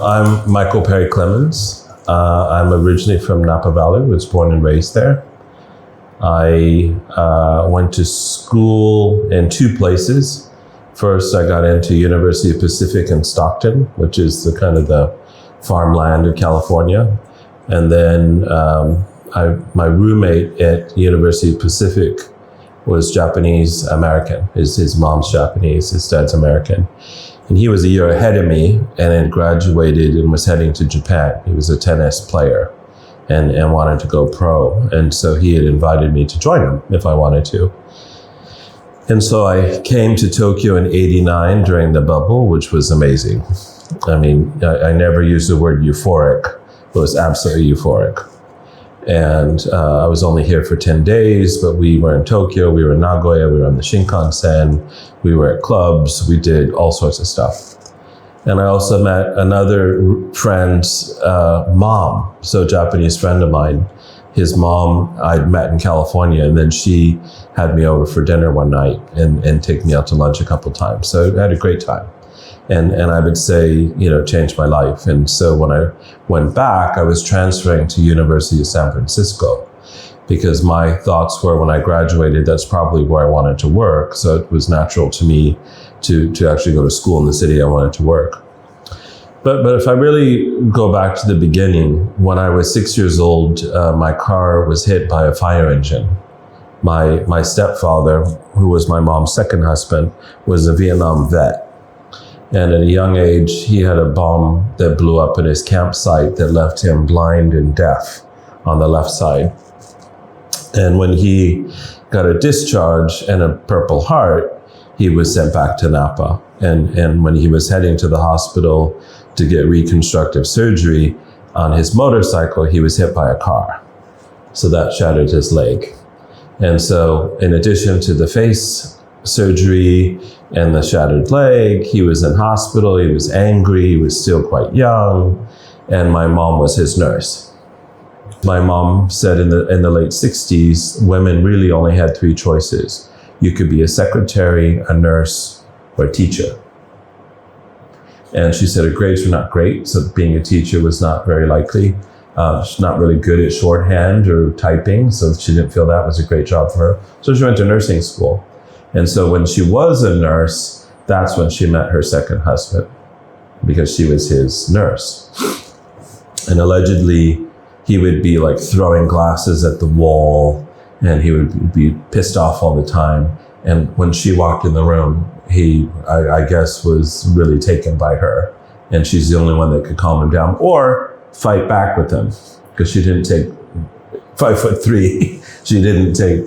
I'm Michael Perry-Clemons. I'm originally from Napa Valley, was born and raised there. I went to school in two places. First, I got into University of Pacific in Stockton, which is the kind of the farmland of California. And then my roommate at University of Pacific was Japanese American. His mom's Japanese, his dad's American. And he was a year ahead of me and had graduated and was heading to Japan. He was a tennis player and wanted to go pro. And so he had invited me to join him if I wanted to. And so I came to Tokyo in '89 during the bubble, which was amazing. I mean, I never used the word euphoric. It was absolutely euphoric. And I was only here for 10 days, but we were in Tokyo, we were in Nagoya, we were on the Shinkansen, we were at clubs, we did all sorts of stuff. And I also met another friend's mom, so a Japanese friend of mine. His mom I'd met in California, and then she had me over for dinner one night and take me out to lunch a couple times. So I had a great time. And I would say, changed my life. And so when I went back, I was transferring to University of San Francisco because my thoughts were when I graduated, that's probably where I wanted to work. So it was natural to me to actually go to school in the city I wanted to work. But if I really go back to the beginning, when I was 6 years old, my car was hit by a fire engine. My stepfather, who was my mom's second husband, was a Vietnam vet. And at a young age, he had a bomb that blew up in his campsite that left him blind and deaf on the left side. And when he got a discharge and a Purple Heart, he was sent back to Napa. And when he was heading to the hospital to get reconstructive surgery on his motorcycle, he was hit by a car. So that shattered his leg. And so in addition to the face surgery and the shattered leg, he was in hospital, he was angry, he was still quite young, and my mom was his nurse. My mom said in the late 60s, women really only had three choices. You could be a secretary, a nurse, or a teacher. And she said her grades were not great, so being a teacher was not very likely. She's not really good at shorthand or typing, so she didn't feel that was a great job for her. So she went to nursing school. And so when she was a nurse, that's when she met her second husband, because she was his nurse. And allegedly, he would be like throwing glasses at the wall, and he would be pissed off all the time. And when she walked in the room, he, I guess, was really taken by her. And she's the only one that could calm him down or fight back with him, because she didn't take 5'3". She didn't take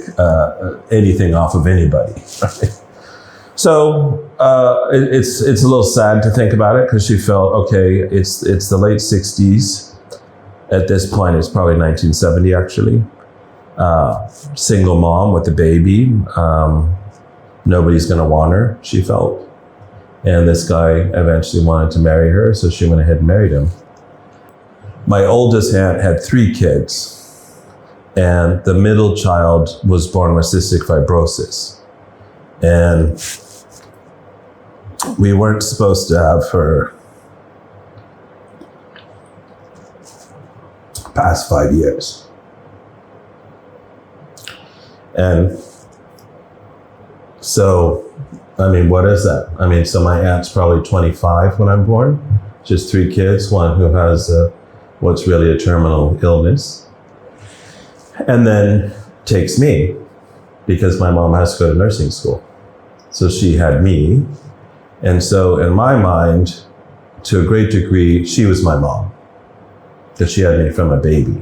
anything off of anybody. Right? So it's a little sad to think about it, because she felt, okay, it's the late 60s. At this point, it's probably 1970 actually. Single mom with a baby. Nobody's gonna want her, she felt. And this guy eventually wanted to marry her, so she went ahead and married him. My oldest aunt had 3 kids. And the middle child was born with cystic fibrosis. And we weren't supposed to have her past 5 years. And so, I mean, what is that? I mean, so my aunt's probably 25 when I'm born, just 3 kids, one who has what's really a terminal illness. And then takes me, because my mom has to go to nursing school. So she had me. And so in my mind, to a great degree, she was my mom, because she had me from a baby.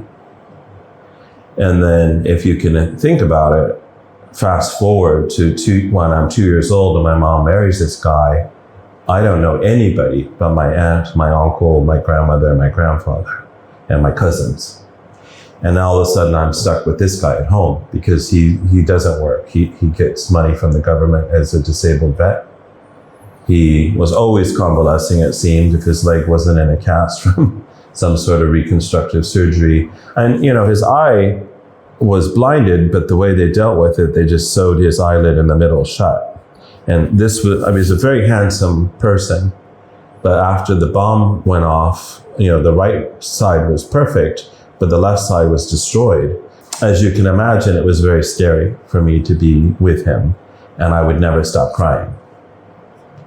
And then if you can think about it, fast forward to when I'm 2 years old and my mom marries this guy, I don't know anybody but my aunt, my uncle, my grandmother, my grandfather, and my cousins. And now all of a sudden I'm stuck with this guy at home, because he doesn't work. He gets money from the government as a disabled vet. He was always convalescing, it seemed, if his leg wasn't in a cast from some sort of reconstructive surgery. And, his eye was blinded, but the way they dealt with it, they just sewed his eyelid in the middle shut. And this was, he's a very handsome person. But after the bomb went off, the right side was perfect, but the left side was destroyed. As you can imagine, it was very scary for me to be with him, and I would never stop crying.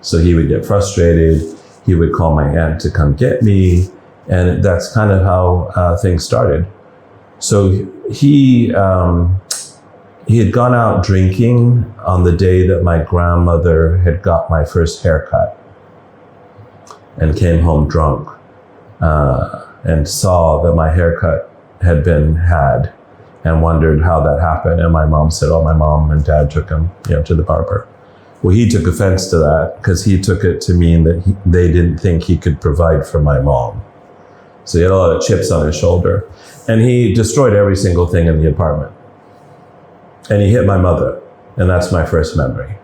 So he would get frustrated. He would call my aunt to come get me, and that's kind of how things started. So he had gone out drinking on the day that my grandmother had got my first haircut, and came home drunk, and saw that my haircut had been had, and wondered how that happened. And my mom said, my mom and dad took him, to the barber. Well, he took offense to that because he took it to mean that they didn't think he could provide for my mom. So he had a lot of chips on his shoulder, and he destroyed every single thing in the apartment. And he hit my mother, and that's my first memory.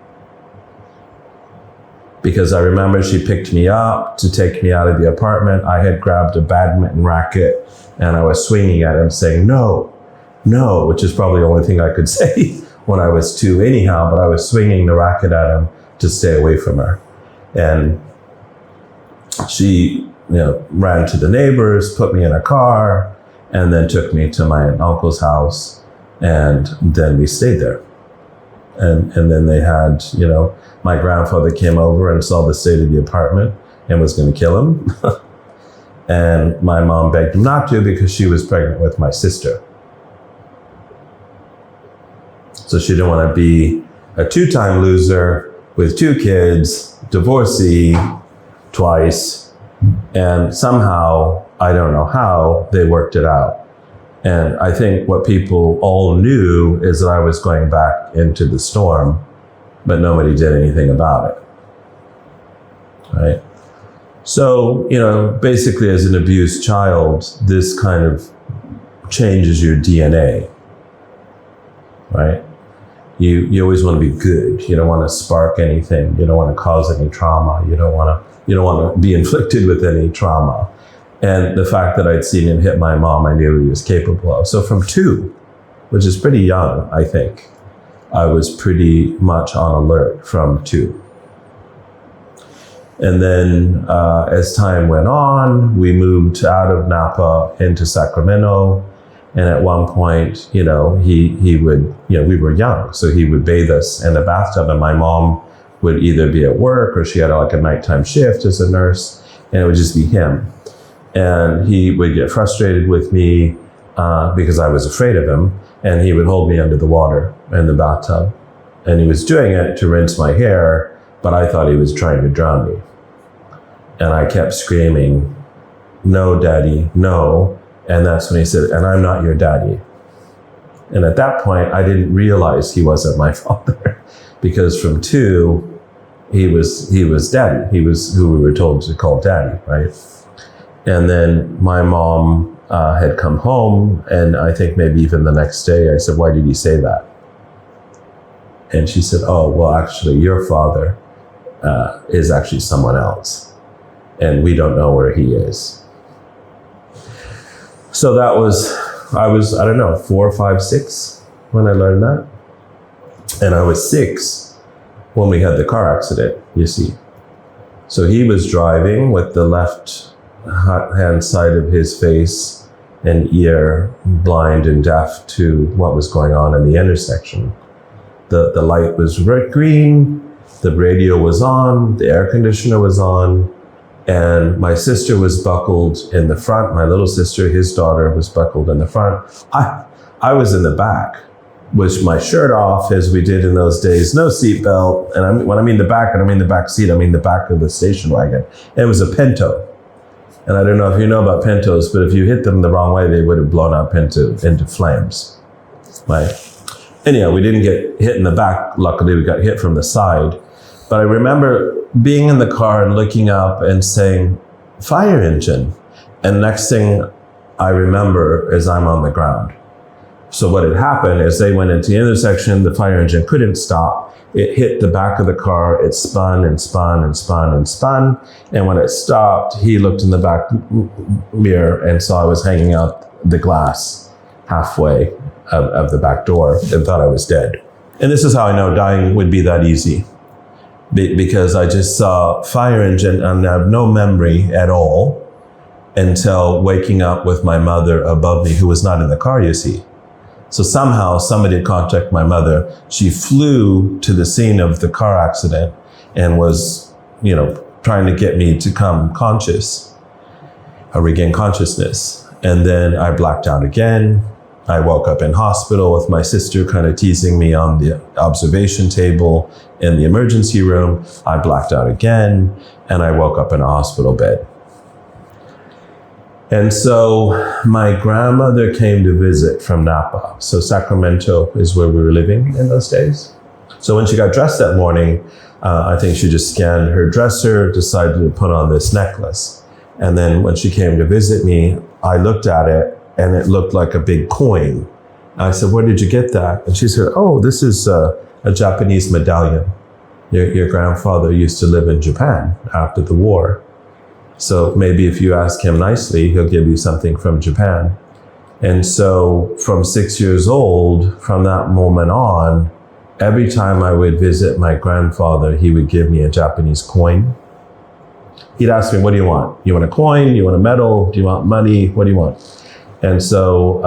Because I remember she picked me up to take me out of the apartment. I had grabbed a badminton racket, and I was swinging at him saying, no, which is probably the only thing I could say when I was 2 anyhow, but I was swinging the racket at him to stay away from her. And she ran to the neighbors, put me in a car, and then took me to my uncle's house, and then we stayed there. And then they had, my grandfather came over and saw the state of the apartment and was going to kill him. And my mom begged him not to because she was pregnant with my sister. So she didn't want to be a 2-time loser with 2 kids, divorcee twice, and somehow, I don't know how, they worked it out. And I think what people all knew is that I was going back into the storm, but nobody did anything about it, right? So, basically as an abused child, this kind of changes your DNA, right? You always want to be good. You don't want to spark anything. You don't want to cause any trauma. You don't want to be inflicted with any trauma. And the fact that I'd seen him hit my mom, I knew he was capable of. So from 2, which is pretty young, I think, I was pretty much on alert from 2. And then as time went on, we moved out of Napa into Sacramento. And at one point, he would, we were young, so he would bathe us in the bathtub, and my mom would either be at work or she had like a nighttime shift as a nurse, and it would just be him. And he would get frustrated with me because I was afraid of him, and he would hold me under the water in the bathtub. And he was doing it to rinse my hair, but I thought he was trying to drown me. And I kept screaming, "No, Daddy, no." And that's when he said, "And I'm not your daddy." And at that point, I didn't realize he wasn't my father, because from 2, he was daddy. He was who we were told to call daddy, right? And then my mom had come home, and I think maybe even the next day, I said, "Why did he say that?" And she said, "Oh, well, actually, your father is actually someone else, and we don't know where he is." So that was, I don't know, 4, 5, 6 when I learned that. And I was 6 when we had the car accident, you see. So he was driving with the left hand side of his face and ear blind and deaf to what was going on in the intersection. The light was red green, the radio was on, the air conditioner was on, and my sister was buckled in the front. My little sister, his daughter, was buckled in the front. I was in the back with my shirt off, as we did in those days, no seatbelt. And when I mean the back, I don't mean the back seat, I mean the back of the station wagon. And it was a Pinto. And I don't know if you know about Pintos, but if you hit them the wrong way, they would have blown up into flames, right? Anyhow, we didn't get hit in the back. Luckily, we got hit from the side. But I remember being in the car and looking up and saying, "Fire engine." And next thing I remember is I'm on the ground. So what had happened is they went into the intersection, the fire engine couldn't stop. It hit the back of the car, it spun and spun and spun and spun. And when it stopped, he looked in the back mirror and saw I was hanging out the glass halfway of the back door and thought I was dead. And this is how I know dying would be that easy. because I just saw fire engine and I have no memory at all until waking up with my mother above me, who was not in the car, you see. So somehow somebody contacted my mother. She flew to the scene of the car accident and was, trying to get me to come conscious, or regain consciousness. And then I blacked out again. I woke up in hospital with my sister kind of teasing me on the observation table in the emergency room. I blacked out again, and I woke up in a hospital bed. And so my grandmother came to visit from Napa. So Sacramento is where we were living in those days. So when she got dressed that morning, I think she just scanned her dresser, decided to put on this necklace. And then when she came to visit me, I looked at it and it looked like a big coin. I said, "Where did you get that?" And she said, "Oh, this is a Japanese medallion. Your grandfather used to live in Japan after the war. So maybe if you ask him nicely, he'll give you something from Japan." And so from 6 years old, from that moment on, every time I would visit my grandfather, he would give me a Japanese coin. He'd ask me, "What do you want? You want a coin? You want a medal? Do you want money? What do you want?" And so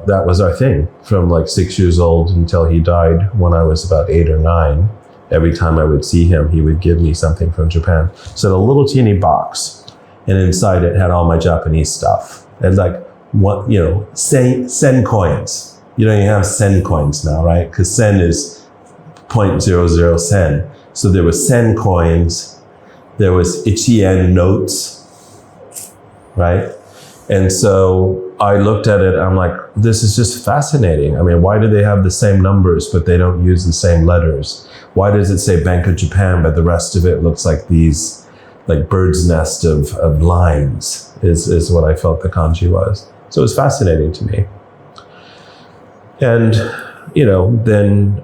that was our thing from like 6 years old until he died when I was about 8 or 9. Every time I would see him, he would give me something from Japan. So a little teeny box. And inside it had all my Japanese stuff. And like, sen coins. You don't even have sen coins now, right? Because sen is 0.00 sen. So there was sen coins. There was ichi-yen notes, right? And so I looked at it, I'm like, this is just fascinating. I mean, why do they have the same numbers, but they don't use the same letters? Why does it say Bank of Japan, but the rest of it looks like these like bird's nest of lines is what I felt the kanji was. So it was fascinating to me. And, then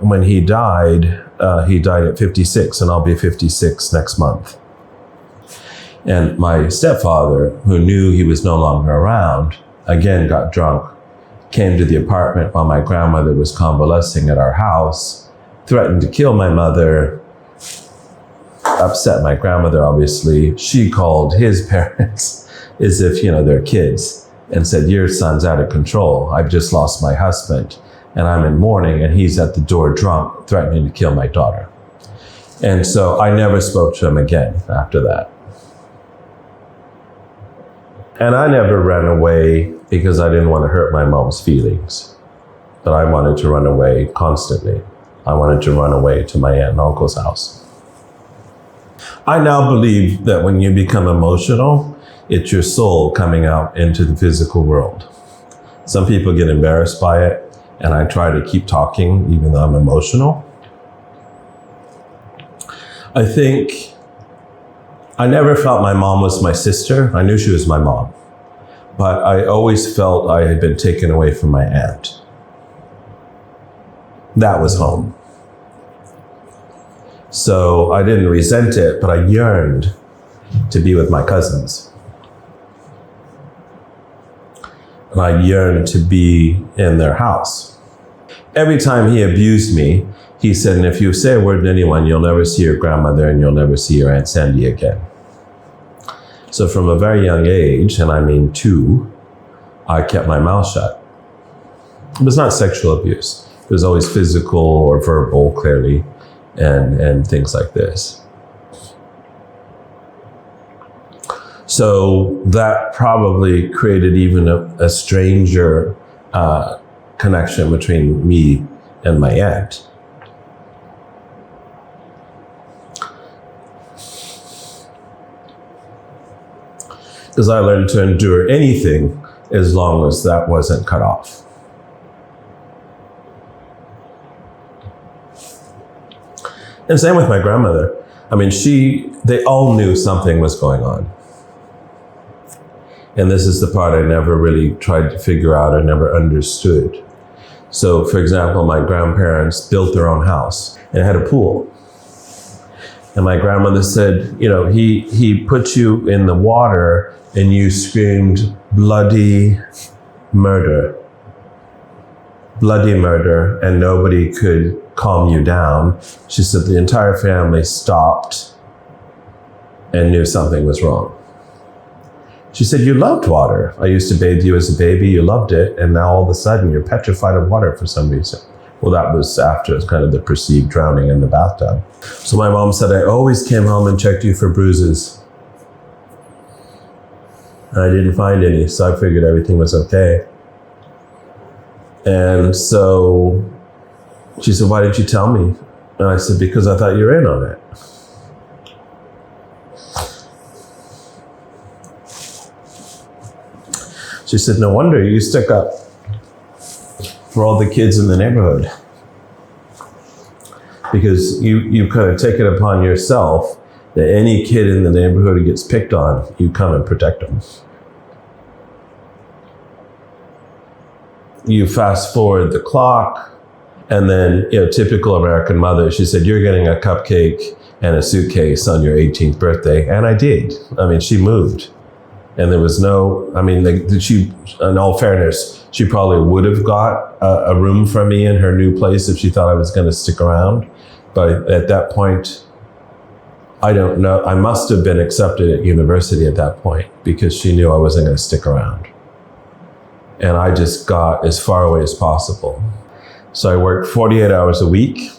when he died at 56, and I'll be 56 next month. And my stepfather, who knew he was no longer around, again got drunk, came to the apartment while my grandmother was convalescing at our house, threatened to kill my mother, upset my grandmother, obviously. She called his parents as if, they're kids, and said, "Your son's out of control. I've just lost my husband and I'm in mourning, and he's at the door drunk, threatening to kill my daughter." And so I never spoke to him again after that. And I never ran away because I didn't want to hurt my mom's feelings, but I wanted to run away constantly. I wanted to run away to my aunt and uncle's house. I now believe that when you become emotional, it's your soul coming out into the physical world. Some people get embarrassed by it, and I try to keep talking even though I'm emotional. I think I never felt my mom was my sister. I knew she was my mom, but I always felt I had been taken away from my aunt. That was home. So I didn't resent it, but I yearned to be with my cousins. And I yearned to be in their house. Every time he abused me, he said, "And if you say a word to anyone, you'll never see your grandmother and you'll never see your Aunt Sandy again." So from a very young age, and I mean 2, I kept my mouth shut. It was not sexual abuse. It was always physical or verbal, clearly. And things like this. So that probably created even a stranger connection between me and my aunt. Because I learned to endure anything as long as that wasn't cut off. And same with my grandmother. I mean, they all knew something was going on. And this is the part I never really tried to figure out or never understood. So, for example, my grandparents built their own house and it had a pool. And my grandmother said, he put you in the water and you screamed bloody murder. bloody murder, and nobody could calm you down. She said the entire family stopped and knew something was wrong. She said, you loved water. I used to bathe you as a baby, you loved it, and now all of a sudden you're petrified of water for some reason. Well, that was after kind of the perceived drowning in the bathtub. So my mom said, I always came home and checked you for bruises. And I didn't find any, so I figured everything was okay. And so she said, why didn't you tell me? And I said, because I thought you were in on it. She said, no wonder you stuck up for all the kids in the neighborhood. Because you kind of take it upon yourself that any kid in the neighborhood who gets picked on, you come and protect them. You fast forward the clock, and then, typical American mother, she said, you're getting a cupcake and a suitcase on your 18th birthday. And I did. I mean, she moved. And there was no, she, in all fairness, she probably would have got a room for me in her new place if she thought I was going to stick around. But at that point, I don't know. I must have been accepted at university at that point because she knew I wasn't going to stick around. And I just got as far away as possible. So I worked 48 hours a week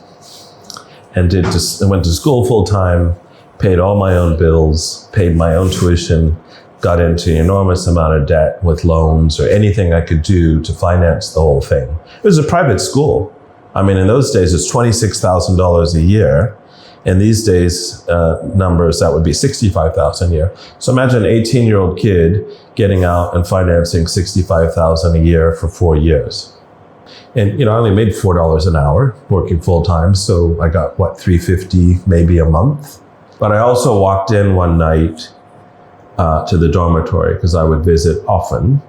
and went to school full time, paid all my own bills, paid my own tuition, got into an enormous amount of debt with loans or anything I could do to finance the whole thing. It was a private school. I mean, in those days, it's $26,000 a year. In these days, numbers, that would be $65,000 a year. So imagine an 18-year-old kid getting out and financing $65,000 a year for 4 years. And, I only made $4 an hour working full time. So I got, $350 maybe a month. But I also walked in one night to the dormitory because I would visit often.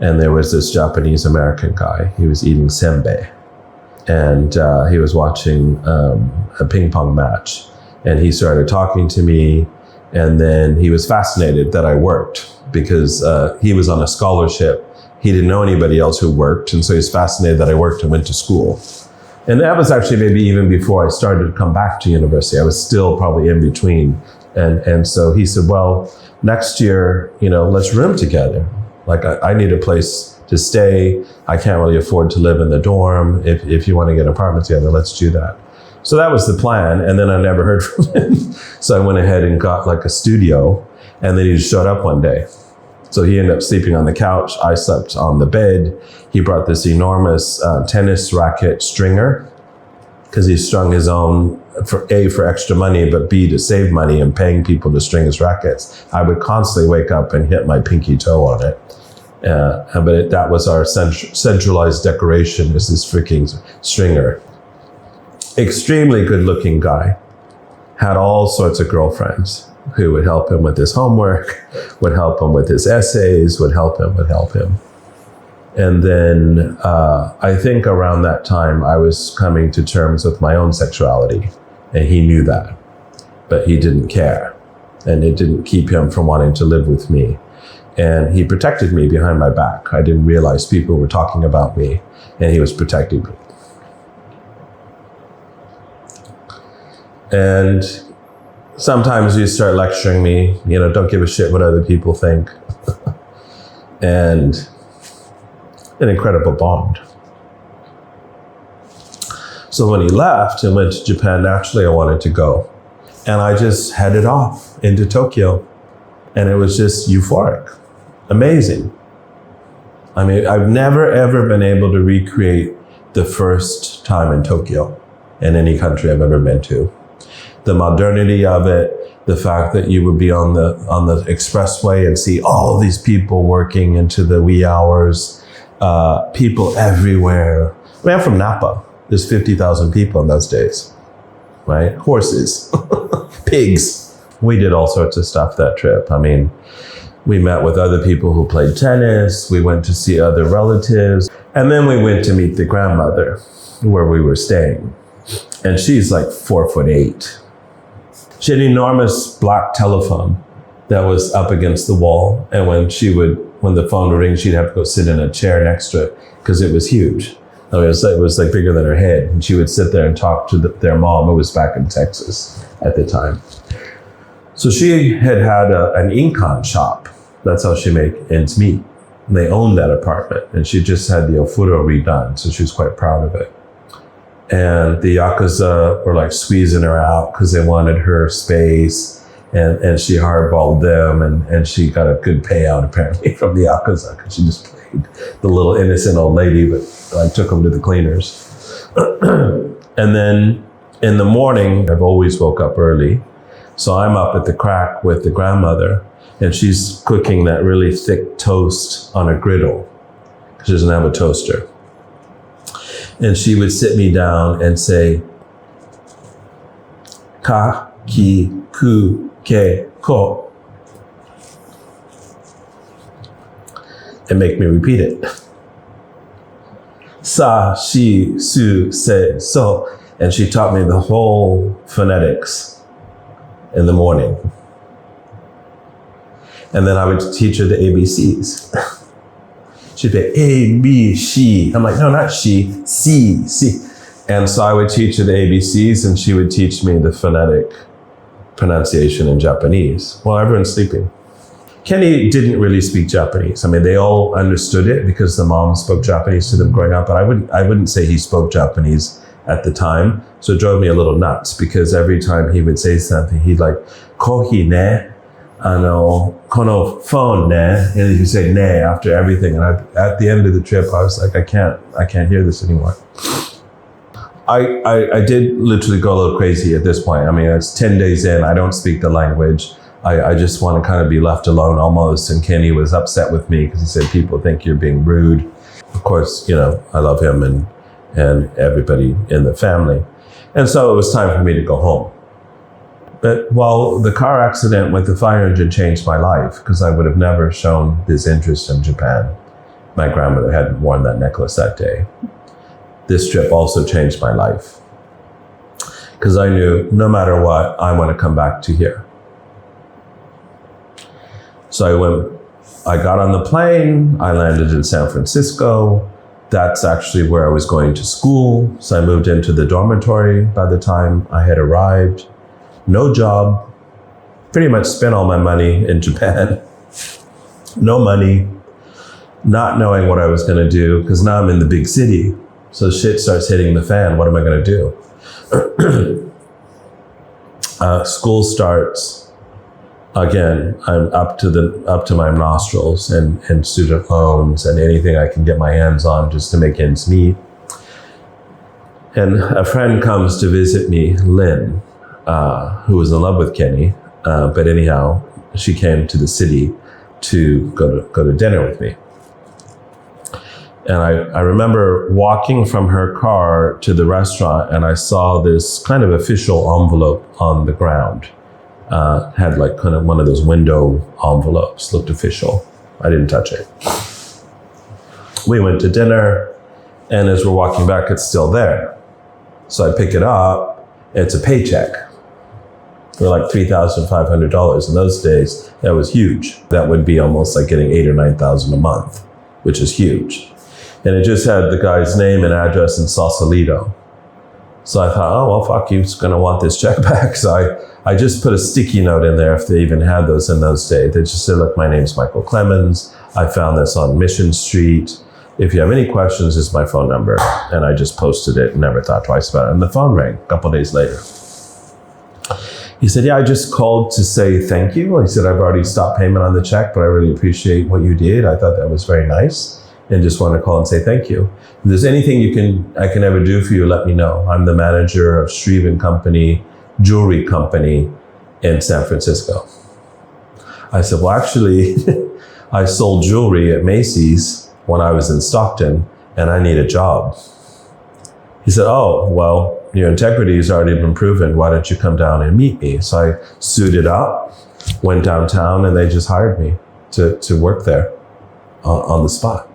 And there was this Japanese American guy. He was eating senbei. And he was watching a ping pong match. And he started talking to me. And then he was fascinated that I worked because he was on a scholarship. He didn't know anybody else who worked. And so he was fascinated that I worked and went to school. And that was actually maybe even before I started to come back to university. I was still probably in between. And so he said, well, next year, let's room together. Like I need a place to stay. I can't really afford to live in the dorm. If you want to get an apartment together, let's do that. So that was the plan. And then I never heard from him. So I went ahead and got like a studio. And then he just showed up one day. So he ended up sleeping on the couch. I slept on the bed. He brought this enormous tennis racket stringer because he strung his own, for extra money, but B, to save money and paying people to string his rackets. I would constantly wake up and hit my pinky toe on it. But that was our centralized decoration, is this freaking stringer. Extremely good looking guy. Had all sorts of girlfriends who would help him with his homework, would help him with his essays, would help him. And then I think around that time, I was coming to terms with my own sexuality. And he knew that, but he didn't care. And it didn't keep him from wanting to live with me. And he protected me behind my back. I didn't realize people were talking about me, and he was protecting me. And sometimes you start lecturing me, don't give a shit what other people think. And an incredible bond. So when he left and went to Japan, naturally I wanted to go. And I just headed off into Tokyo. And it was just euphoric, amazing. I mean, I've never, ever been able to recreate the first time in Tokyo in any country I've ever been to. The modernity of it, the fact that you would be on the expressway and see all these people working into the wee hours, people everywhere. I mean, I'm from Napa. There's 50,000 people in those days, right? Horses, pigs. We did all sorts of stuff that trip. I mean, we met with other people who played tennis. We went to see other relatives. And then we went to meet the grandmother where we were staying. And she's like 4'8". She had an enormous black telephone that was up against the wall. And when the phone would ring, she'd have to go sit in a chair next to it because it was huge. I mean, it was like bigger than her head. And she would sit there and talk to their mom, who was back in Texas at the time. So she had an econ shop. That's how she made ends meet. And they owned that apartment, and she just had the ofuro redone, so she was quite proud of it. And the Yakuza were like squeezing her out because they wanted her space, and she hardballed them, and she got a good payout apparently from the Yakuza because she just played the little innocent old lady, but like took them to the cleaners. And then in the morning, I've always woke up early. So I'm up at the crack with the grandmother, and she's cooking that really thick toast on a griddle because she doesn't have a toaster. And she would sit me down and say, ka, ki, ku, ke, ko, and make me repeat it. Sa, shi, su, se, so. And she taught me the whole phonetics in the morning. And then I would teach her the ABCs. She'd say, A, B, she. I'm like, no, not she, C, C. And so I would teach her the ABCs, and she would teach me the phonetic pronunciation in Japanese while everyone's sleeping. Kenny didn't really speak Japanese. I mean, they all understood it because the mom spoke Japanese to them growing up, but I wouldn't say he spoke Japanese at the time. So it drove me a little nuts because every time he would say something, he'd like, kohi ne, kono phone ne, and he'd say ne after everything. And at the end of the trip, I was like, I can't hear this anymore. I did literally go a little crazy at this point. I mean, it's 10 days in, I don't speak the language. I just want to kind of be left alone almost. And Kenny was upset with me because he said, people think you're being rude. Of course, I love him and everybody in the family. And so it was time for me to go home. But while the car accident with the fire engine changed my life, because I would have never shown this interest in Japan. My grandmother hadn't worn that necklace that day. This trip also changed my life. Because I knew no matter what, I want to come back to here. So I got on the plane, I landed in San Francisco. That's actually where I was going to school. So I moved into the dormitory by the time I had arrived. No job, pretty much spent all my money in Japan. No money, not knowing what I was gonna do, because now I'm in the big city. So shit starts hitting the fan, what am I gonna do? School starts. Again, I'm up to my nostrils and student loans and anything I can get my hands on just to make ends meet. And a friend comes to visit me, Lynn, who was in love with Kenny. But anyhow, she came to the city to go to dinner with me. And I remember walking from her car to the restaurant, and I saw this kind of official envelope on the ground. Had like kind of one of those window envelopes, looked official. I didn't touch it. We went to dinner, and as we're walking back, it's still there. So I pick it up, it's a paycheck for like $3,500. In those days, that was huge. That would be almost like getting $8,000 or $9,000 a month, which is huge. And it just had the guy's name and address in Sausalito. So I thought, oh, well, fuck, you're gonna want this check back. So I just put a sticky note in there if they even had those in those days. They just said, look, my name's Perry-Clemons. I found this on Mission Street. If you have any questions, this is my phone number. And I just posted it and never thought twice about it. And the phone rang a couple of days later. He said, yeah, I just called to say thank you. He said, I've already stopped payment on the check, but I really appreciate what you did. I thought that was very nice. And just want to call and say thank you. If there's anything I can ever do for you, let me know. I'm the manager of Shreve & Company, jewelry company in San Francisco. I said, well, actually, I sold jewelry at Macy's when I was in Stockton, and I need a job. He said, oh, well, your integrity has already been proven. Why don't you come down and meet me? So I suited up, went downtown, and they just hired me to work there on the spot.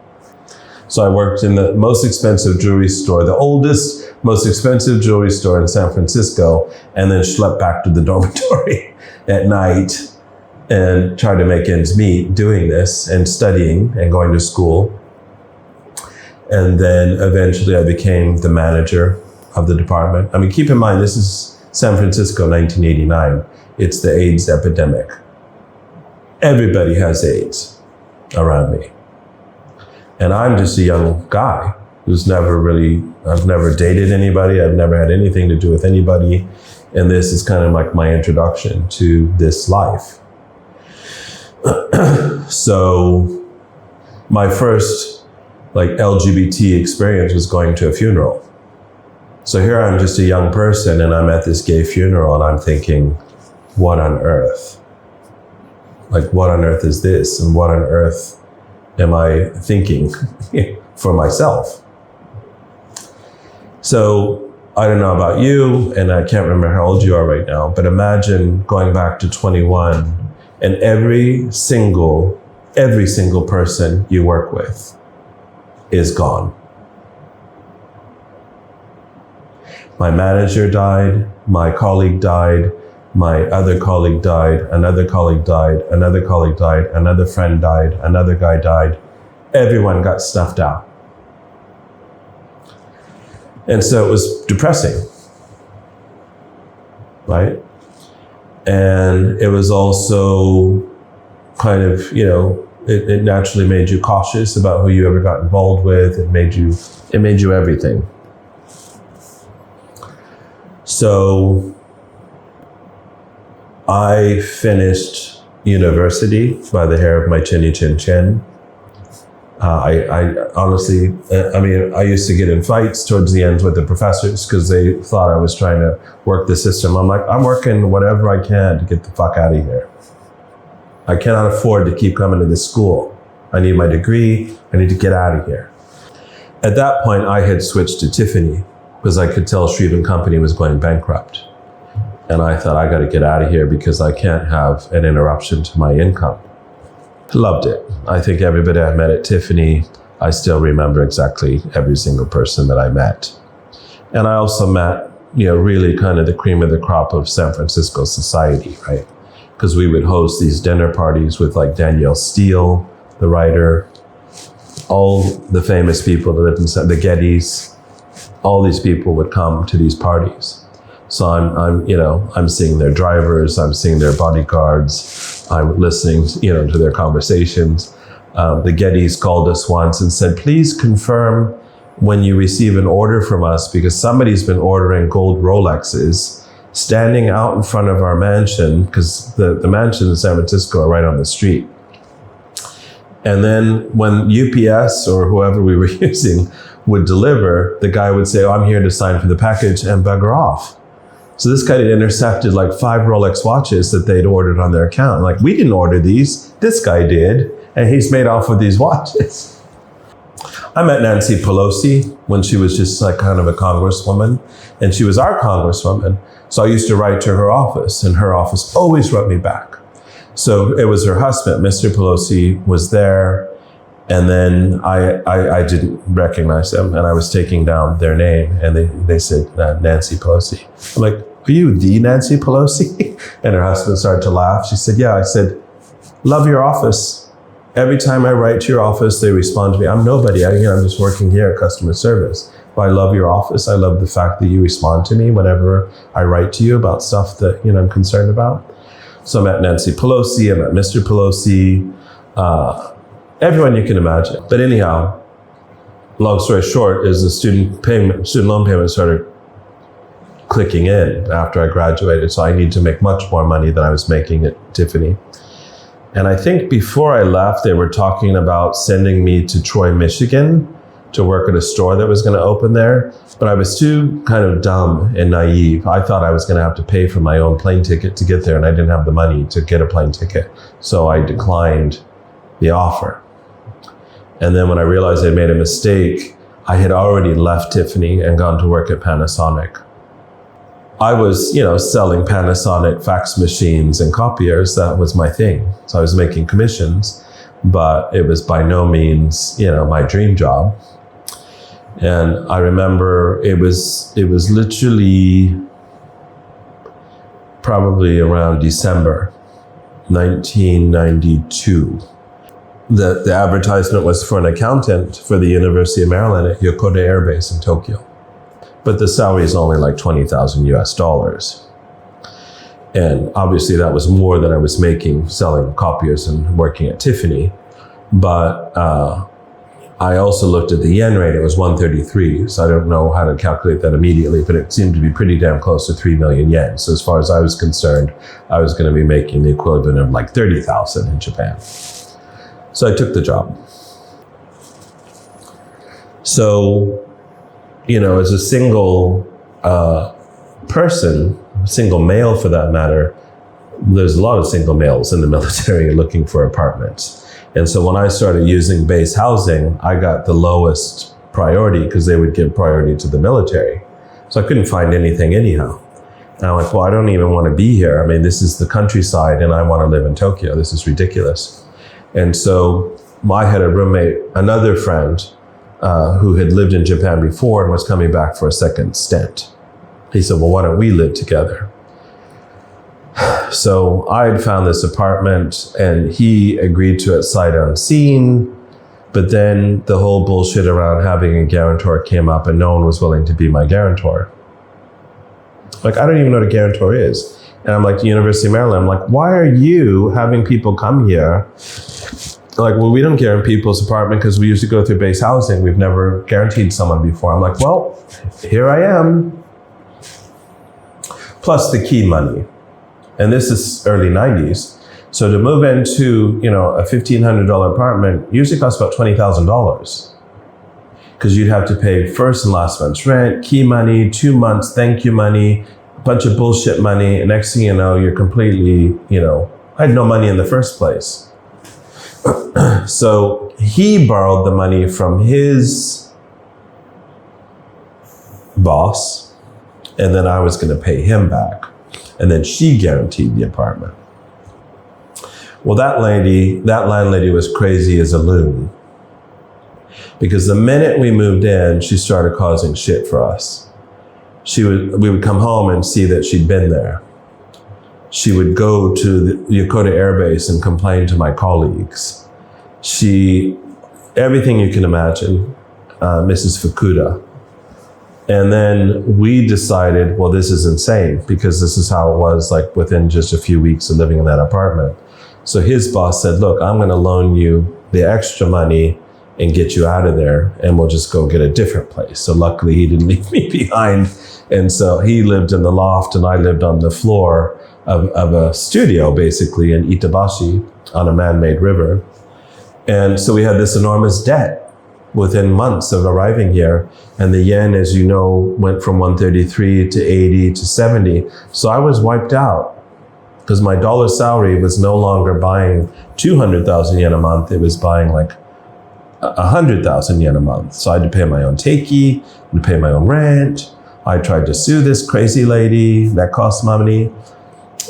So I worked in the most expensive jewelry store, the oldest, most expensive jewelry store in San Francisco, and then schlepped back to the dormitory at night and tried to make ends meet doing this and studying and going to school. And then eventually I became the manager of the department. I mean, keep in mind, this is San Francisco, 1989. It's the AIDS epidemic. Everybody has AIDS around me. And I'm just a young guy who's I've never dated anybody. I've never had anything to do with anybody. And this is kind of like my introduction to this life. So my first LGBT experience was going to a funeral. So here I'm just a young person and I'm at this gay funeral and I'm thinking, what on earth? What on earth is this? And what on earth am I thinking for myself? So I don't know about you, and I can't remember how old you are right now, but imagine going back to 21 and every single person you work with is gone. My manager died, my colleague died, my other colleague died, another colleague died, another colleague died, another friend died, another guy died. Everyone got snuffed out. And so it was depressing, right? And it was also kind of, it naturally made you cautious about who you ever got involved with. It made you everything. So I finished university by the hair of my chinny chin chin. I honestly, I used to get in fights towards the end with the professors because they thought I was trying to work the system. I'm like, I'm working whatever I can to get the fuck out of here. I cannot afford to keep coming to this school. I need my degree. I need to get out of here. At that point, I had switched to Tiffany because I could tell Shreve & Company was going bankrupt. And I thought, I got to get out of here because I can't have an interruption to my income. Loved it. I think everybody I met at Tiffany, I still remember exactly every single person that I met. And I also met, really kind of the cream of the crop of San Francisco society, right? Because we would host these dinner parties with Danielle Steele, the writer, all the famous people that lived in the Gettys. All these people would come to these parties. So I'm seeing their drivers, I'm seeing their bodyguards, I'm listening, to their conversations. The Gettys called us once and said, please confirm when you receive an order from us because somebody's been ordering gold Rolexes standing out in front of our mansion because the mansions in San Francisco are right on the street. And then when UPS or whoever we were using would deliver, the guy would say, I'm here to sign for the package and bugger off. So this guy had intercepted 5 Rolex watches that they'd ordered on their account. We didn't order these, this guy did, and he's made off with these watches. I met Nancy Pelosi when she was just kind of a congresswoman, and she was our congresswoman. So I used to write to her office, and her office always wrote me back. So it was her husband, Mr. Pelosi, was there, and then I didn't recognize them, and I was taking down their name, and they said, Nancy Pelosi. I'm like, are you the Nancy Pelosi? And her husband started to laugh. She said, yeah. I said, love your office. Every time I write to your office, they respond to me. I'm nobody. I'm just working here at customer service. But I love your office. I love the fact that you respond to me whenever I write to you about stuff that I'm concerned about. So I met Nancy Pelosi, I met Mr. Pelosi, everyone you can imagine. But anyhow, long story short is the student loan payment started clicking in after I graduated. So I need to make much more money than I was making at Tiffany. And I think before I left, they were talking about sending me to Troy, Michigan to work at a store that was going to open there. But I was too kind of dumb and naive. I thought I was going to have to pay for my own plane ticket to get there, and I didn't have the money to get a plane ticket. So I declined the offer. And then when I realized I'd made a mistake, I had already left Tiffany and gone to work at Panasonic. I was, selling Panasonic fax machines and copiers. That was my thing. So I was making commissions, but it was by no means, my dream job. And I remember it was literally probably around December 1992. the advertisement was for an accountant for the University of Maryland at Yokota Air Base in Tokyo. But the salary is only like $20,000 US. And obviously that was more than I was making selling copiers and working at Tiffany. But I also looked at the yen rate. It was 133. So I don't know how to calculate that immediately, but it seemed to be pretty damn close to 3 million yen. So as far as I was concerned, I was going to be making the equivalent of like 30,000 in Japan. So I took the job. So, you know, as a single person, single male for that matter, there's a lot of single males in the military looking for apartments. And so when I started using base housing, I got the lowest priority because they would give priority to the military. So I couldn't find anything anyhow. And I'm like, well, I don't even want to be here. I mean, this is the countryside and I want to live in Tokyo. This is ridiculous. And so I had a roommate, another friend, who had lived in Japan before and was coming back for a second stint. He said, well, why don't we live together? So I had found this apartment and he agreed to it sight unseen, but then the whole bullshit around having a guarantor came up and no one was willing to be my guarantor. Like, I don't even know what a guarantor is. And I'm like, the University of Maryland, I'm like, why are you having people come here? Like, well, we don't guarantee people's apartment because we usually go through base housing. We've never guaranteed someone before. I'm like, well, here I am. Plus the key money. And this is early 90s. So to move into, you know, a $1,500 apartment usually costs about $20,000. Because you'd have to pay first and last month's rent, key money, 2 months, thank you money, a bunch of bullshit money. And next thing you know, you're completely, you know, I had no money in the first place. So he borrowed the money from his boss, and then I was going to pay him back. And then she guaranteed the apartment. Well, that landlady was crazy as a loon. Because the minute we moved in, she started causing shit for us. We would come home and see that she'd been there. She would go to the Yokota Air Base and complain to my colleagues. Everything you can imagine, Mrs. Fukuda. And then we decided, well, this is insane because this is how it was like within just a few weeks of living in that apartment. So his boss said, look, I'm going to loan you the extra money and get you out of there and we'll just go get a different place. So luckily he didn't leave me behind. And so he lived in the loft and I lived on the floor of a studio basically in Itabashi on a man-made river. And so we had this enormous debt within months of arriving here. And the yen, as you know, went from 133 to 80 to 70. So I was wiped out because my dollar salary was no longer buying 200,000 yen a month. It was buying like 100,000 yen a month. So I had to pay my own teiki, I had to pay my own rent. I tried to sue this crazy lady. That cost money.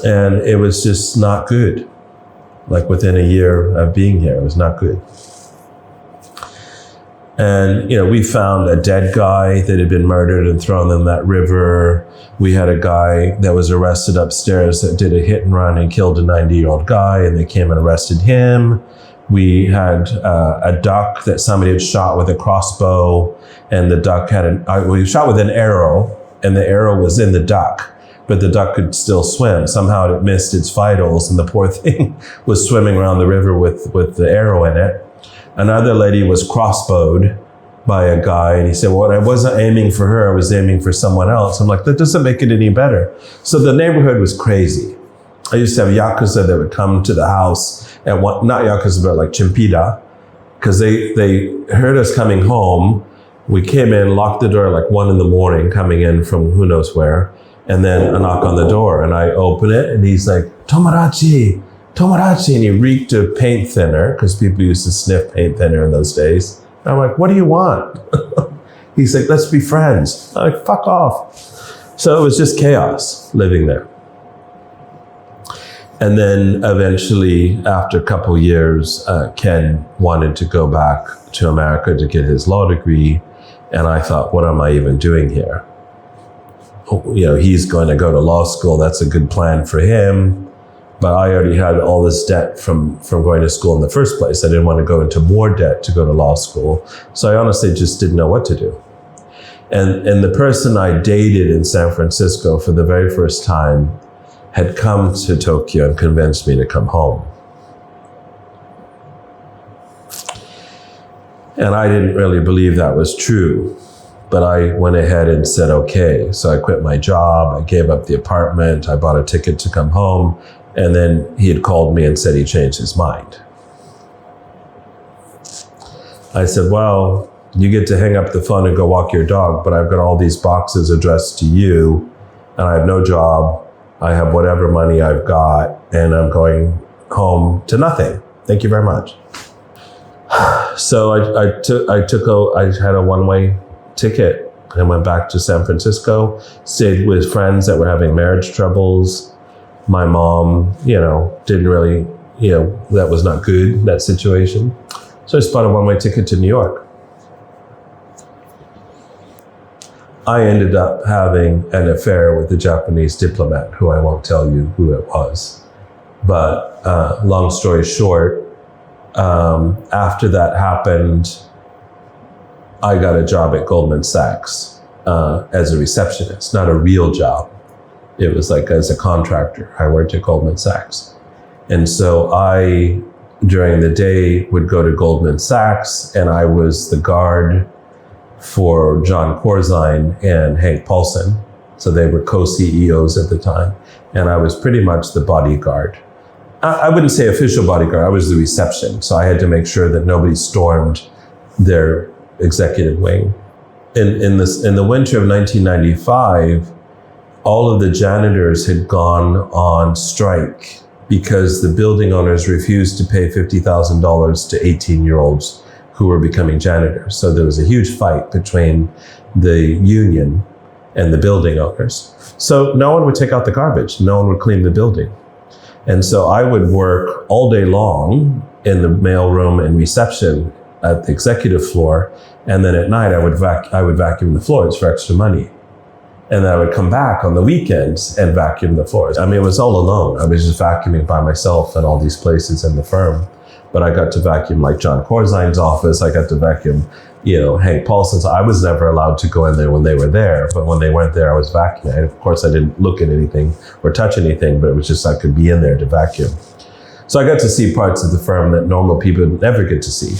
And it was just not good. Like within a year of being here, it was not good. And, you know, we found a dead guy that had been murdered and thrown in that river. We had a guy that was arrested upstairs that did a hit and run and killed a 90-year-old guy, and they came and arrested him. We had a duck that somebody had shot with a crossbow, and the duck we shot with an arrow, and the arrow was in the duck, but the duck could still swim. Somehow it missed its vitals, and the poor thing was swimming around the river with the arrow in it. Another lady was crossbowed by a guy, and he said, well, I wasn't aiming for her, I was aiming for someone else. I'm like, that doesn't make it any better. So the neighborhood was crazy. I used to have Yakuza that would come to the house, not Yakuza, but like Chimpida, because they heard us coming home. We came in, locked the door like 1 a.m, coming in from who knows where, and then a knock on the door, and I open it, and he's like, Tomodachi, and he reeked of paint thinner, because people used to sniff paint thinner in those days. And I'm like, what do you want? He's like, let's be friends. I'm like, fuck off. So it was just chaos living there. And then eventually, after a couple years, Ken wanted to go back to America to get his law degree. And I thought, what am I even doing here? You know, he's going to go to law school. That's a good plan for him. But I already had all this debt from going to school in the first place. I didn't want to go into more debt to go to law school. So I honestly just didn't know what to do. And the person I dated in San Francisco for the very first time had come to Tokyo and convinced me to come home. And I didn't really believe that was true. But I went ahead and said, okay. So I quit my job. I gave up the apartment. I bought a ticket to come home. And then he had called me and said he changed his mind. I said, well, you get to hang up the phone and go walk your dog, but I've got all these boxes addressed to you, and I have no job. I have whatever money I've got, and I'm going home to nothing. Thank you very much. So I had a one-way ticket and went back to San Francisco, stayed with friends that were having marriage troubles. My mom, didn't really, that was not good, that situation. So I just bought a one-way ticket to New York. I ended up having an affair with a Japanese diplomat who I won't tell you who it was. But long story short, after that happened, I got a job at Goldman Sachs as a receptionist, not a real job. It was like as a contractor. I worked at Goldman Sachs. And so I, during the day, would go to Goldman Sachs, and I was the guard for John Corzine and Hank Paulson. So they were co-CEOs at the time. And I was pretty much the bodyguard. I wouldn't say official bodyguard, I was the reception. So I had to make sure that nobody stormed their executive wing. In the winter of 1995, all of the janitors had gone on strike because the building owners refused to pay $50,000 to 18-year-olds who were becoming janitors. So there was a huge fight between the union and the building owners. So no one would take out the garbage. No one would clean the building. And so I would work all day long in the mailroom and reception at the executive floor. And then at night, I would vacuum the floors for extra money. And then I would come back on the weekends and vacuum the floors. I mean, it was all alone. I was just vacuuming by myself in all these places in the firm. But I got to vacuum like John Corzine's office. I got to vacuum, Hank Paulson's. I was never allowed to go in there when they were there. But when they weren't there, I was vacuuming. And of course, I didn't look at anything or touch anything, but it was just I could be in there to vacuum. So I got to see parts of the firm that normal people never get to see.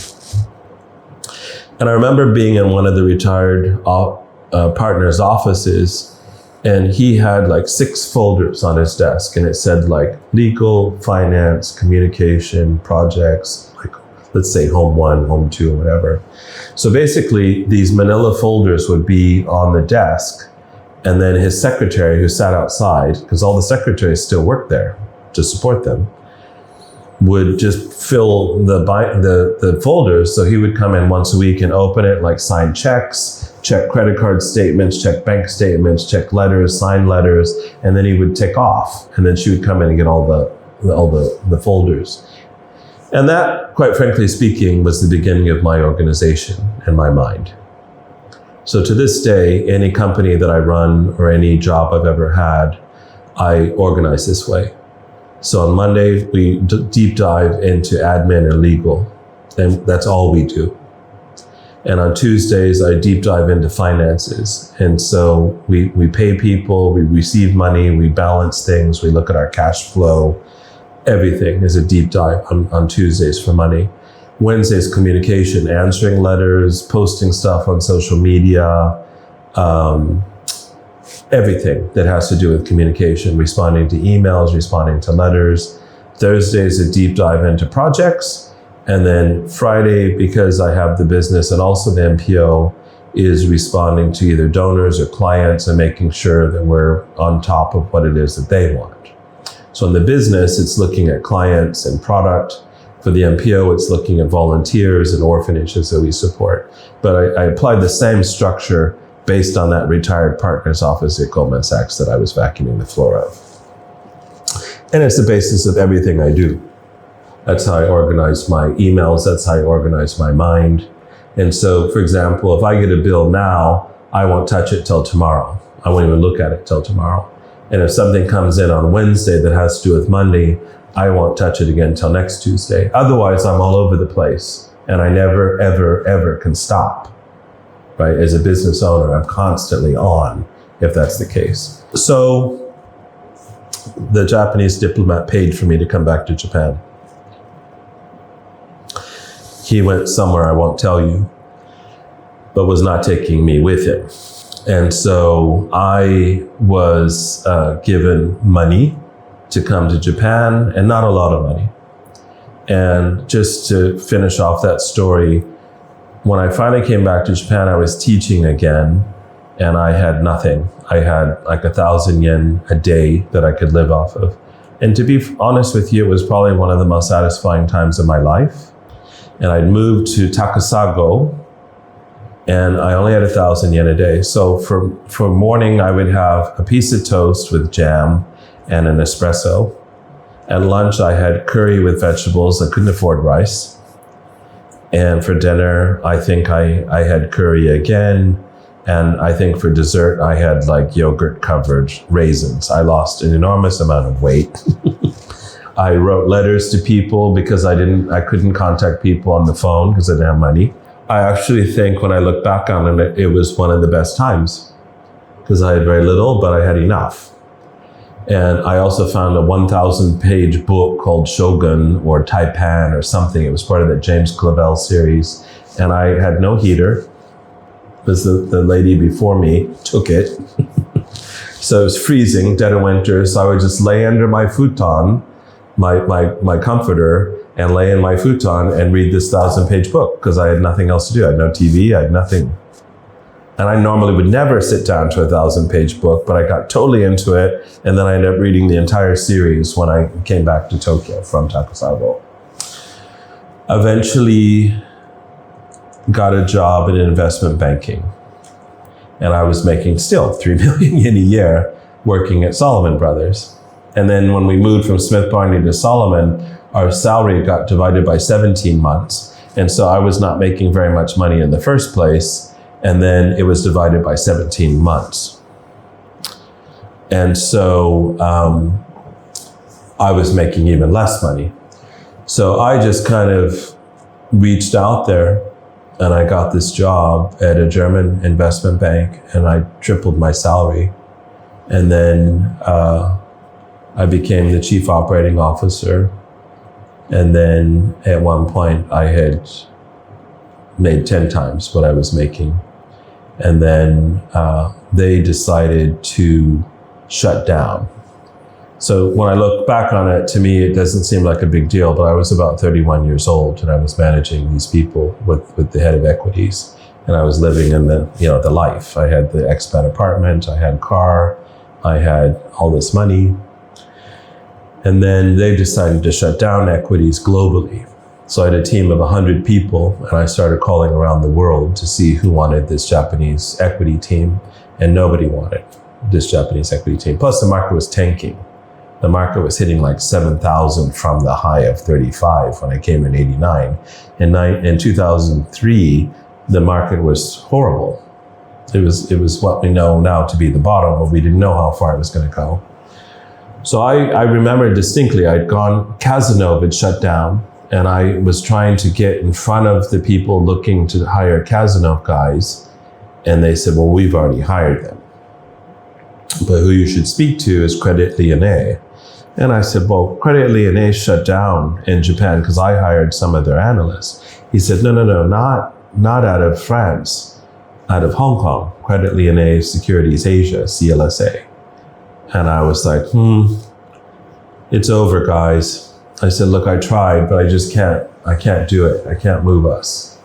And I remember being in one of the retired partner's offices, and he had like 6 folders on his desk, and it said like legal, finance, communication, projects, like let's say home 1, home 2, whatever. So basically these manila folders would be on the desk, and then his secretary who sat outside, because all the secretaries still worked there to support them, would just fill the folders. So he would come in once a week and open it, like sign checks, check credit card statements, check bank statements, check letters, sign letters, and then he would take off. And then she would come in and get all the folders. And that, quite frankly speaking, was the beginning of my organization in my mind. So to this day, any company that I run or any job I've ever had, I organize this way. So on Monday, we deep dive into admin and legal, and that's all we do. And on Tuesdays, I deep dive into finances. And so we pay people, we receive money, we balance things, we look at our cash flow. Everything is a deep dive on Tuesdays for money. Wednesdays, communication, answering letters, posting stuff on social media, everything that has to do with communication, responding to emails, responding to letters. Thursdays, a deep dive into projects. And then Friday, because I have the business and also the NPO, is responding to either donors or clients and making sure that we're on top of what it is that they want. So in the business, it's looking at clients and product. For the NPO, it's looking at volunteers and orphanages that we support. But I applied the same structure based on that retired partner's office at Goldman Sachs that I was vacuuming the floor of. And it's the basis of everything I do. That's how I organize my emails. That's how I organize my mind. And so, for example, if I get a bill now, I won't touch it till tomorrow. I won't even look at it till tomorrow. And if something comes in on Wednesday that has to do with Monday, I won't touch it again until next Tuesday. Otherwise, I'm all over the place and I never, ever, ever can stop, right? As a business owner, I'm constantly on if that's the case. So the Japanese diplomat paid for me to come back to Japan. He went somewhere I won't tell you, but was not taking me with him. And so I was given money to come to Japan, and not a lot of money. And just to finish off that story, when I finally came back to Japan, I was teaching again, and I had nothing. I had like 1,000 yen a day that I could live off of. And to be honest with you, it was probably one of the most satisfying times of my life. And I'd moved to Takasago, and I only had 1,000 yen a day. So for morning, I would have a piece of toast with jam and an espresso. At lunch, I had curry with vegetables. I couldn't afford rice. And for dinner, I think I had curry again. And I think for dessert, I had like yogurt covered raisins. I lost an enormous amount of weight. I wrote letters to people because I couldn't contact people on the phone because I didn't have money. I actually think when I look back on it, it was one of the best times because I had very little, but I had enough. And I also found a 1,000-page book called Shogun or Taipan or something. It was part of the James Clavell series. And I had no heater because the lady before me took it. So it was freezing, dead of winter. So I would just lay under my futon, my comforter, and lay in my futon and read this 1,000-page book because I had nothing else to do. I had no TV, I had nothing. And I normally would never sit down to a 1,000-page book, but I got totally into it. And then I ended up reading the entire series when I came back to Tokyo from Takasago. Eventually got a job in investment banking. And I was making still 3 million yen a year working at Salomon Brothers. And then when we moved from Smith Barney to Salomon, our salary got divided by 17 months. And so I was not making very much money in the first place. And then it was divided by 17 months. And so I was making even less money. So I just kind of reached out there and I got this job at a German investment bank and I tripled my salary. And then I became the chief operating officer. And then at one point I had made 10 times what I was making. And then they decided to shut down. So when I look back on it, to me, it doesn't seem like a big deal, but I was about 31 years old and I was managing these people with the head of equities. And I was living in the life. I had the expat apartment, I had a car, I had all this money. And then they decided to shut down equities globally. So I had a team of 100 people and I started calling around the world to see who wanted this Japanese equity team, and nobody wanted this Japanese equity team. Plus the market was tanking. The market was hitting like 7,000 from the high of 35 when I came in 89. In 2003, the market was horrible. It was what we know now to be the bottom, but we didn't know how far it was going to go. So I remember distinctly, Casanova had shut down, and I was trying to get in front of the people looking to hire Casanova guys, and they said, well, we've already hired them. But who you should speak to is Credit Lyonnais. And I said, well, Credit Lyonnais shut down in Japan because I hired some of their analysts. He said, no, not out of France, out of Hong Kong, Credit Lyonnais Securities Asia, CLSA. And I was like, it's over, guys. I said, look, I tried, but I can't do it. I can't move us.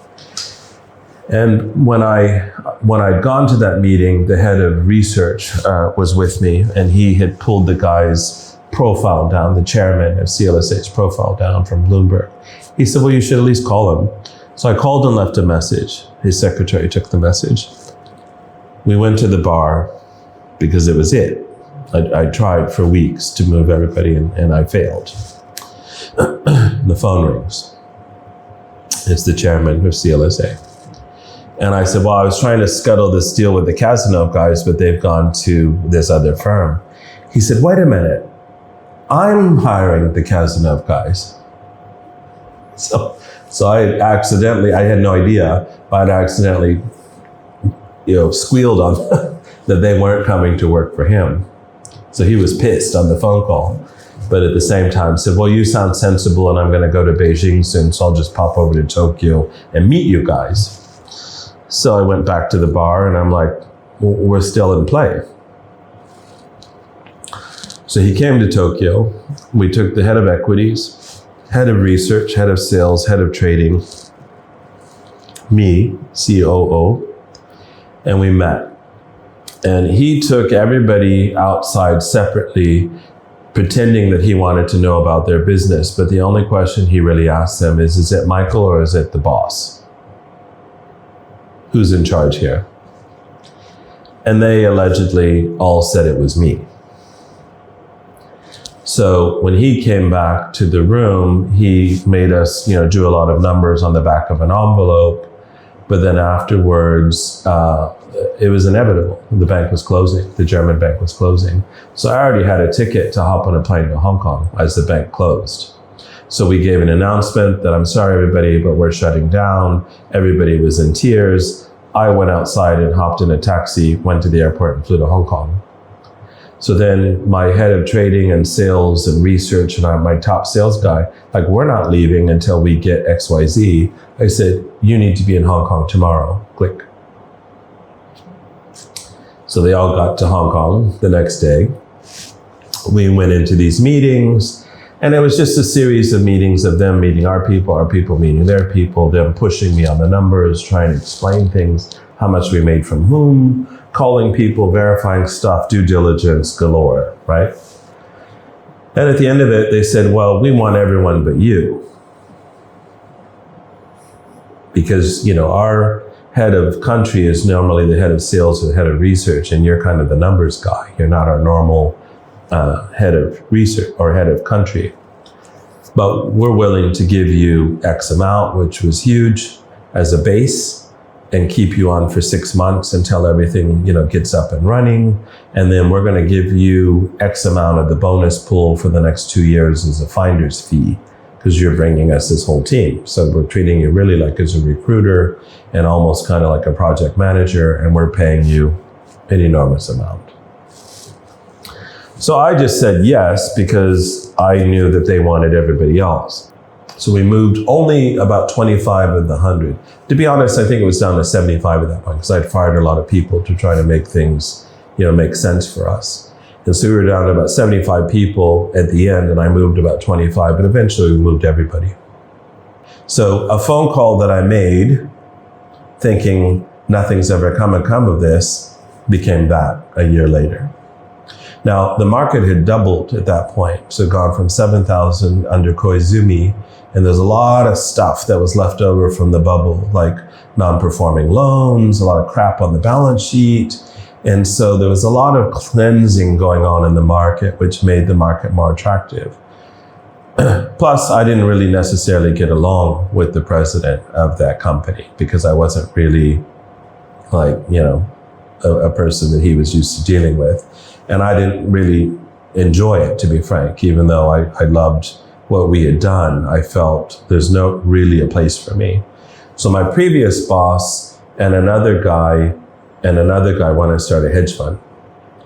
And when I'd gone to that meeting, the head of research was with me, and he had pulled the guy's profile down, the chairman of CLSA's profile down from Bloomberg. He said, well, you should at least call him. So I called and left a message. His secretary took the message. We went to the bar because it was it. I tried for weeks to move everybody and I failed. The phone rings. It's the chairman of CLSA. And I said, well, I was trying to scuttle this deal with the Casanova guys, but they've gone to this other firm. He said, wait a minute, I'm hiring the Cazeneuve guys. So I had no idea, but I accidentally, squealed on that they weren't coming to work for him. So he was pissed on the phone call, but at the same time said, well, you sound sensible and I'm going to go to Beijing soon, so I'll just pop over to Tokyo and meet you guys. So I went back to the bar and I'm like, we're still in play. So he came to Tokyo. We took the head of equities, head of research, head of sales, head of trading, me, COO, and we met. And he took everybody outside separately, pretending that he wanted to know about their business. But the only question he really asked them is it Michael or is it the boss? Who's in charge here? And they allegedly all said it was me. So when he came back to the room, he made us, do a lot of numbers on the back of an envelope. But then afterwards, it was inevitable. The bank was closing. The German bank was closing. So I already had a ticket to hop on a plane to Hong Kong as the bank closed. So we gave an announcement that I'm sorry, everybody, but we're shutting down. Everybody was in tears. I went outside and hopped in a taxi, went to the airport and flew to Hong Kong. So then my head of trading and sales and research and my top sales guy, we're not leaving until we get XYZ. I said, you need to be in Hong Kong tomorrow. Click. So they all got to Hong Kong the next day. We went into these meetings, and it was just a series of meetings of them meeting our people meeting their people, them pushing me on the numbers, trying to explain things, how much we made from whom, calling people, verifying stuff, due diligence galore, right? And at the end of it, they said, well, we want everyone but you. Because, our head of country is normally the head of sales or the head of research, and you're kind of the numbers guy. You're not our normal head of research or head of country. But we're willing to give you X amount, which was huge, as a base, and keep you on for 6 months until everything, gets up and running. And then we're going to give you X amount of the bonus pool for the next 2 years as a finder's fee, because you're bringing us this whole team. So we're treating you really like as a recruiter and almost kind of like a project manager, and we're paying you an enormous amount. So I just said yes, because I knew that they wanted everybody else. So we moved only about 25 of the 100. To be honest, I think it was down to 75 at that point, because I'd fired a lot of people to try to make things, make sense for us. And so we were down to about 75 people at the end, and I moved about 25, but eventually we moved everybody. So a phone call that I made, thinking nothing's ever come of this, became that a year later. Now, the market had doubled at that point. So gone from 7,000 under Koizumi, and there's a lot of stuff that was left over from the bubble, like non-performing loans, a lot of crap on the balance sheet. And so there was a lot of cleansing going on in the market, which made the market more attractive. Plus, I didn't really necessarily get along with the president of that company, because I wasn't really a person that he was used to dealing with. And I didn't really enjoy it, to be frank. Even though I loved what we had done, I felt there's no really a place for me. So my previous boss and another guy wanted to start a hedge fund.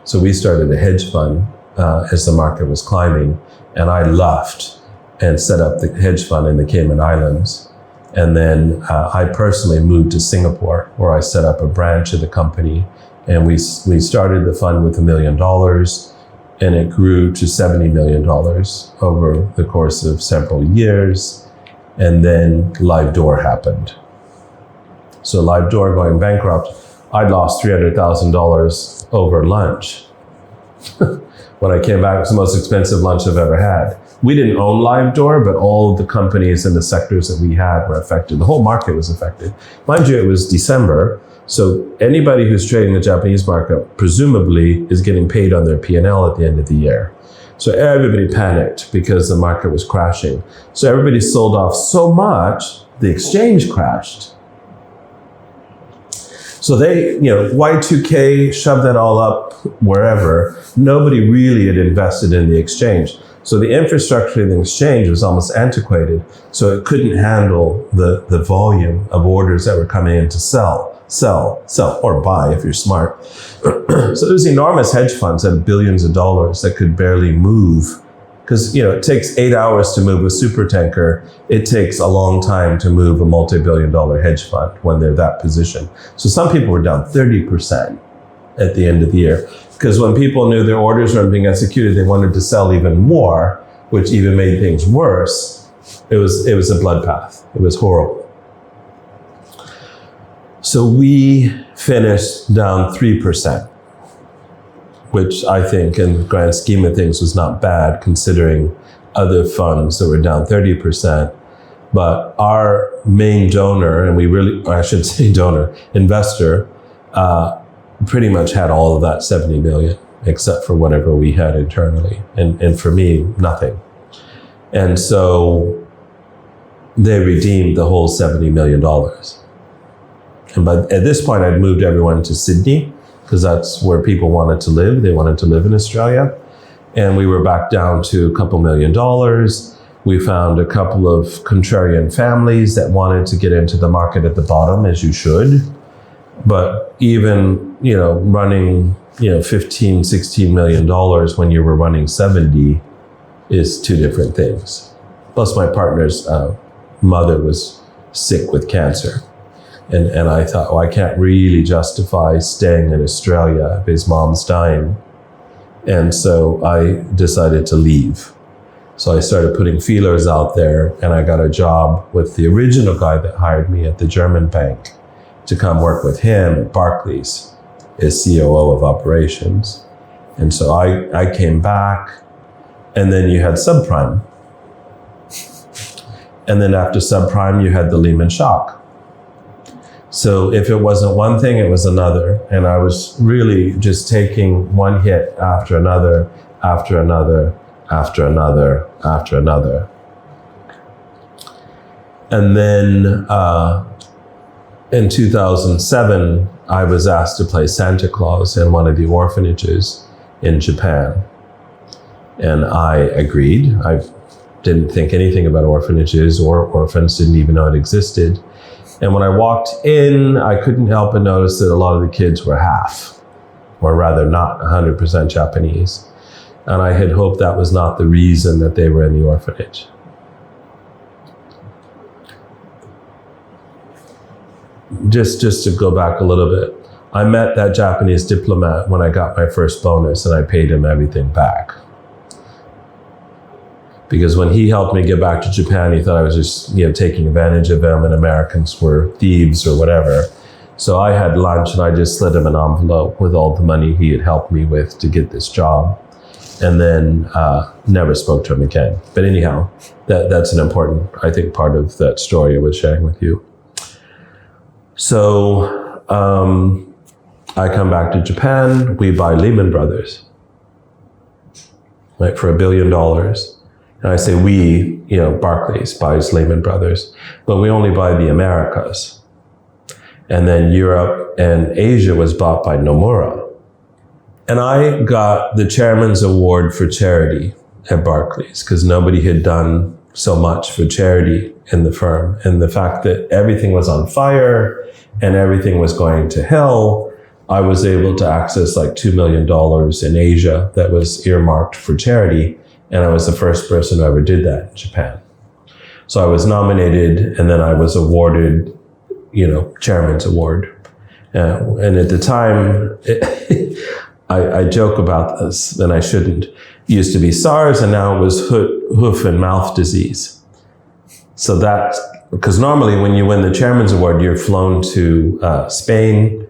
So we started a hedge fund as the market was climbing, and I left and set up the hedge fund in the Cayman Islands. And then I personally moved to Singapore, where I set up a branch of the company. And we started the fund with $1 million, and it grew to $70 million over the course of several years. And then LiveDoor happened. So LiveDoor going bankrupt, I'd lost $300,000 over lunch. When I came back, it was the most expensive lunch I've ever had. We didn't own LiveDoor, but all the companies and the sectors that we had were affected. The whole market was affected. Mind you, it was December. So anybody who's trading the Japanese market presumably is getting paid on their P&L at the end of the year. So everybody panicked because the market was crashing. So everybody sold off so much, the exchange crashed. So they, Y2K shoved that all up wherever. Nobody really had invested in the exchange. So the infrastructure in the exchange was almost antiquated. So it couldn't handle the volume of orders that were coming in to sell, or buy if you're smart. So there's enormous hedge funds that had billions of dollars that could barely move. Because, it takes 8 hours to move a super tanker. It takes a long time to move a multi-billion-dollar hedge fund when they're that position. So some people were down 30% at the end of the year. Because when people knew their orders weren't being executed, they wanted to sell even more, which even made things worse. It was a bloodbath. It was horrible. So we finished down 3%. Which I think in the grand scheme of things was not bad considering other funds that were down 30%. But our main donor, investor, pretty much had all of that 70 million, except for whatever we had internally. And for me, nothing. And so they redeemed the whole $70 million. And at this point, I'd moved everyone to Sydney, because that's where people wanted to live. They wanted to live in Australia. And we were back down to a couple $1 million. We found a couple of contrarian families that wanted to get into the market at the bottom, as you should. But even, running, $15, $16 million when you were running 70 is two different things. Plus my partner's mother was sick with cancer. And I thought, I can't really justify staying in Australia if his mom's dying. And so I decided to leave. So I started putting feelers out there, and I got a job with the original guy that hired me at the German bank to come work with him at Barclays as COO of operations. And so I came back, and then you had subprime. And then after subprime, you had the Lehman shock. So if it wasn't one thing, it was another. And I was really just taking one hit after another, after another, after another, after another. And then in 2007, I was asked to play Santa Claus in one of the orphanages in Japan. And I agreed. I didn't think anything about orphanages or orphans, didn't even know it existed. And when I walked in, I couldn't help but notice that a lot of the kids were half, or rather not 100% Japanese. And I had hoped that was not the reason that they were in the orphanage. Just to go back a little bit, I met that Japanese diplomat when I got my first bonus, and I paid him everything back. Because when he helped me get back to Japan, he thought I was just, taking advantage of him, and Americans were thieves or whatever. So I had lunch, and I just slid him an envelope with all the money he had helped me with to get this job, and then never spoke to him again. But anyhow, that's an important, I think, part of that story I was sharing with you. So I come back to Japan, we buy Lehman Brothers, right, for $1 billion. And I say we, Barclays buys Lehman Brothers, but we only buy the Americas. And then Europe and Asia was bought by Nomura. And I got the chairman's award for charity at Barclays because nobody had done so much for charity in the firm. And the fact that everything was on fire and everything was going to hell, I was able to access like $2 million in Asia that was earmarked for charity. And I was the first person who ever did that in Japan. So I was nominated, and then I was awarded, chairman's award. And at the time, I joke about this, and I shouldn't. It used to be SARS, and now it was hoof and mouth disease. So that's, because normally when you win the chairman's award, you're flown to Spain.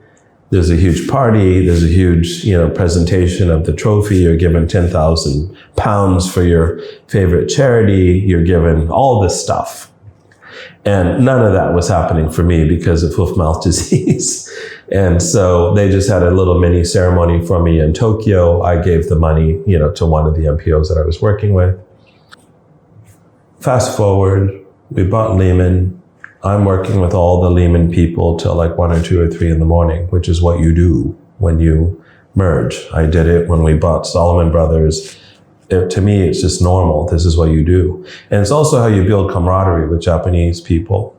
There's a huge party. There's a huge, presentation of the trophy. You're given 10,000 pounds for your favorite charity. You're given all this stuff. And none of that was happening for me because of hoof-mouth disease. And so they just had a little mini ceremony for me in Tokyo. I gave the money, to one of the MPOs that I was working with. Fast forward, we bought Lehman. I'm working with all the Lehman people till like 1 or 2 or 3 in the morning, which is what you do when you merge. I did it when we bought Salomon Brothers. To me, it's just normal. This is what you do. And it's also how you build camaraderie with Japanese people.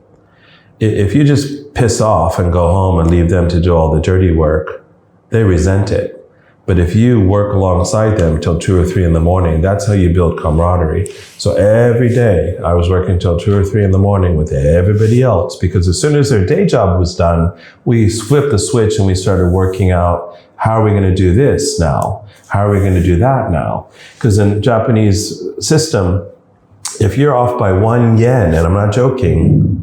If you just piss off and go home and leave them to do all the dirty work, they resent it. But if you work alongside them till 2 or 3 in the morning, that's how you build camaraderie. So every day I was working till 2 or 3 in the morning with everybody else, because as soon as their day job was done, we flipped the switch and we started working out, how are we going to do this now? How are we going to do that now? Because in Japanese system, if you're off by 1 yen, and I'm not joking,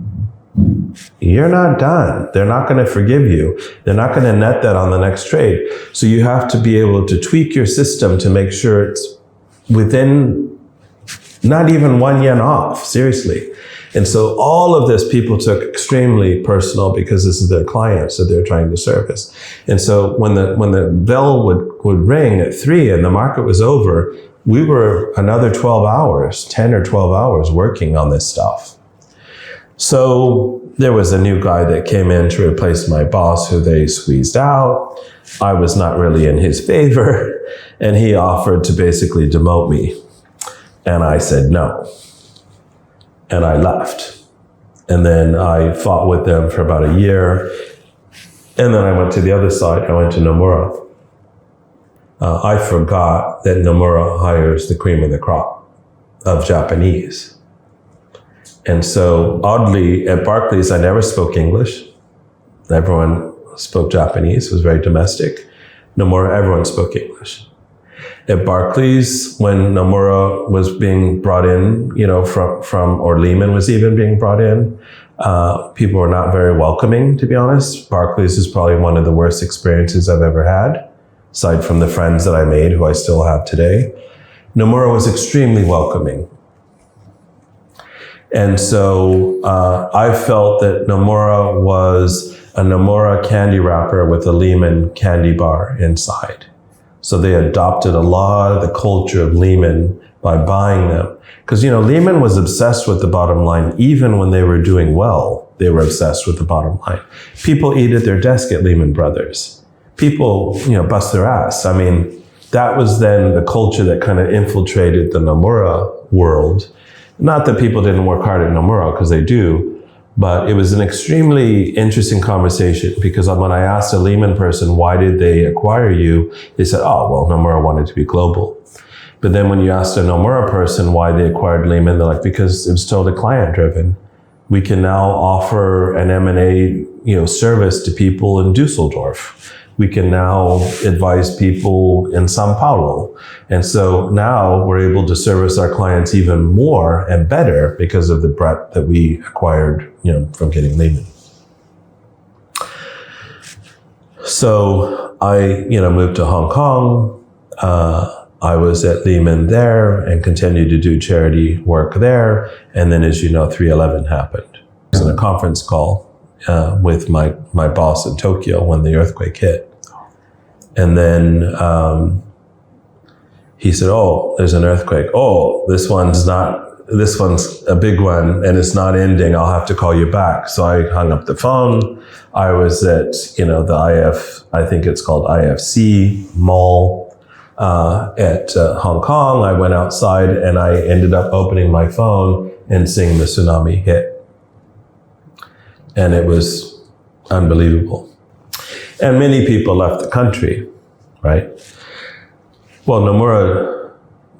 you're not done. They're not going to forgive you. They're not going to net that on the next trade. So you have to be able to tweak your system to make sure it's within not even 1 yen off, seriously. And so all of this people took extremely personal, because this is their clients that they're trying to service. And so when the bell would ring at 3 and the market was over, we were another 12 hours, 10 or 12 hours working on this stuff. So there was a new guy that came in to replace my boss, who they squeezed out. I was not really in his favor, and he offered to basically demote me. And I said no. And I left. And then I fought with them for about a year. And then I went to the other side. I went to Nomura. I forgot that Nomura hires the cream of the crop of Japanese. And so oddly, at Barclays, I never spoke English. Everyone spoke Japanese. It was very domestic. Nomura, everyone spoke English. At Barclays, when Nomura was being brought in, from or Lehman was even being brought in, people were not very welcoming, to be honest. Barclays is probably one of the worst experiences I've ever had, aside from the friends that I made, who I still have today. Nomura was extremely welcoming. And so I felt that Nomura was a Nomura candy wrapper with a Lehman candy bar inside. So they adopted a lot of the culture of Lehman by buying them. Because, Lehman was obsessed with the bottom line. Even when they were doing well, they were obsessed with the bottom line. People eat at their desk at Lehman Brothers. People, bust their ass. I mean, that was then the culture that kind of infiltrated the Nomura world. Not that people didn't work hard at Nomura, because they do, but it was an extremely interesting conversation, because when I asked a Lehman person, why did they acquire you? They said, oh, well, Nomura wanted to be global. But then when you asked a Nomura person why they acquired Lehman, they're like, because it was totally client driven. We can now offer an M&A, service to people in Dusseldorf. We can now advise people in Sao Paulo. And so now we're able to service our clients even more and better because of the breadth that we acquired, from getting Lehman. So I, moved to Hong Kong. I was at Lehman there and continued to do charity work there. And then, as you know, 3/11 happened. I was in a conference call with my boss in Tokyo when the earthquake hit. And then he said, oh, there's an earthquake. Oh, this one's a big one and it's not ending. I'll have to call you back. So I hung up the phone. I was at, the I think it's called IFC Mall at Hong Kong. I went outside and I ended up opening my phone and seeing the tsunami hit. And it was unbelievable. And many people left the country, right? Well, Nomura,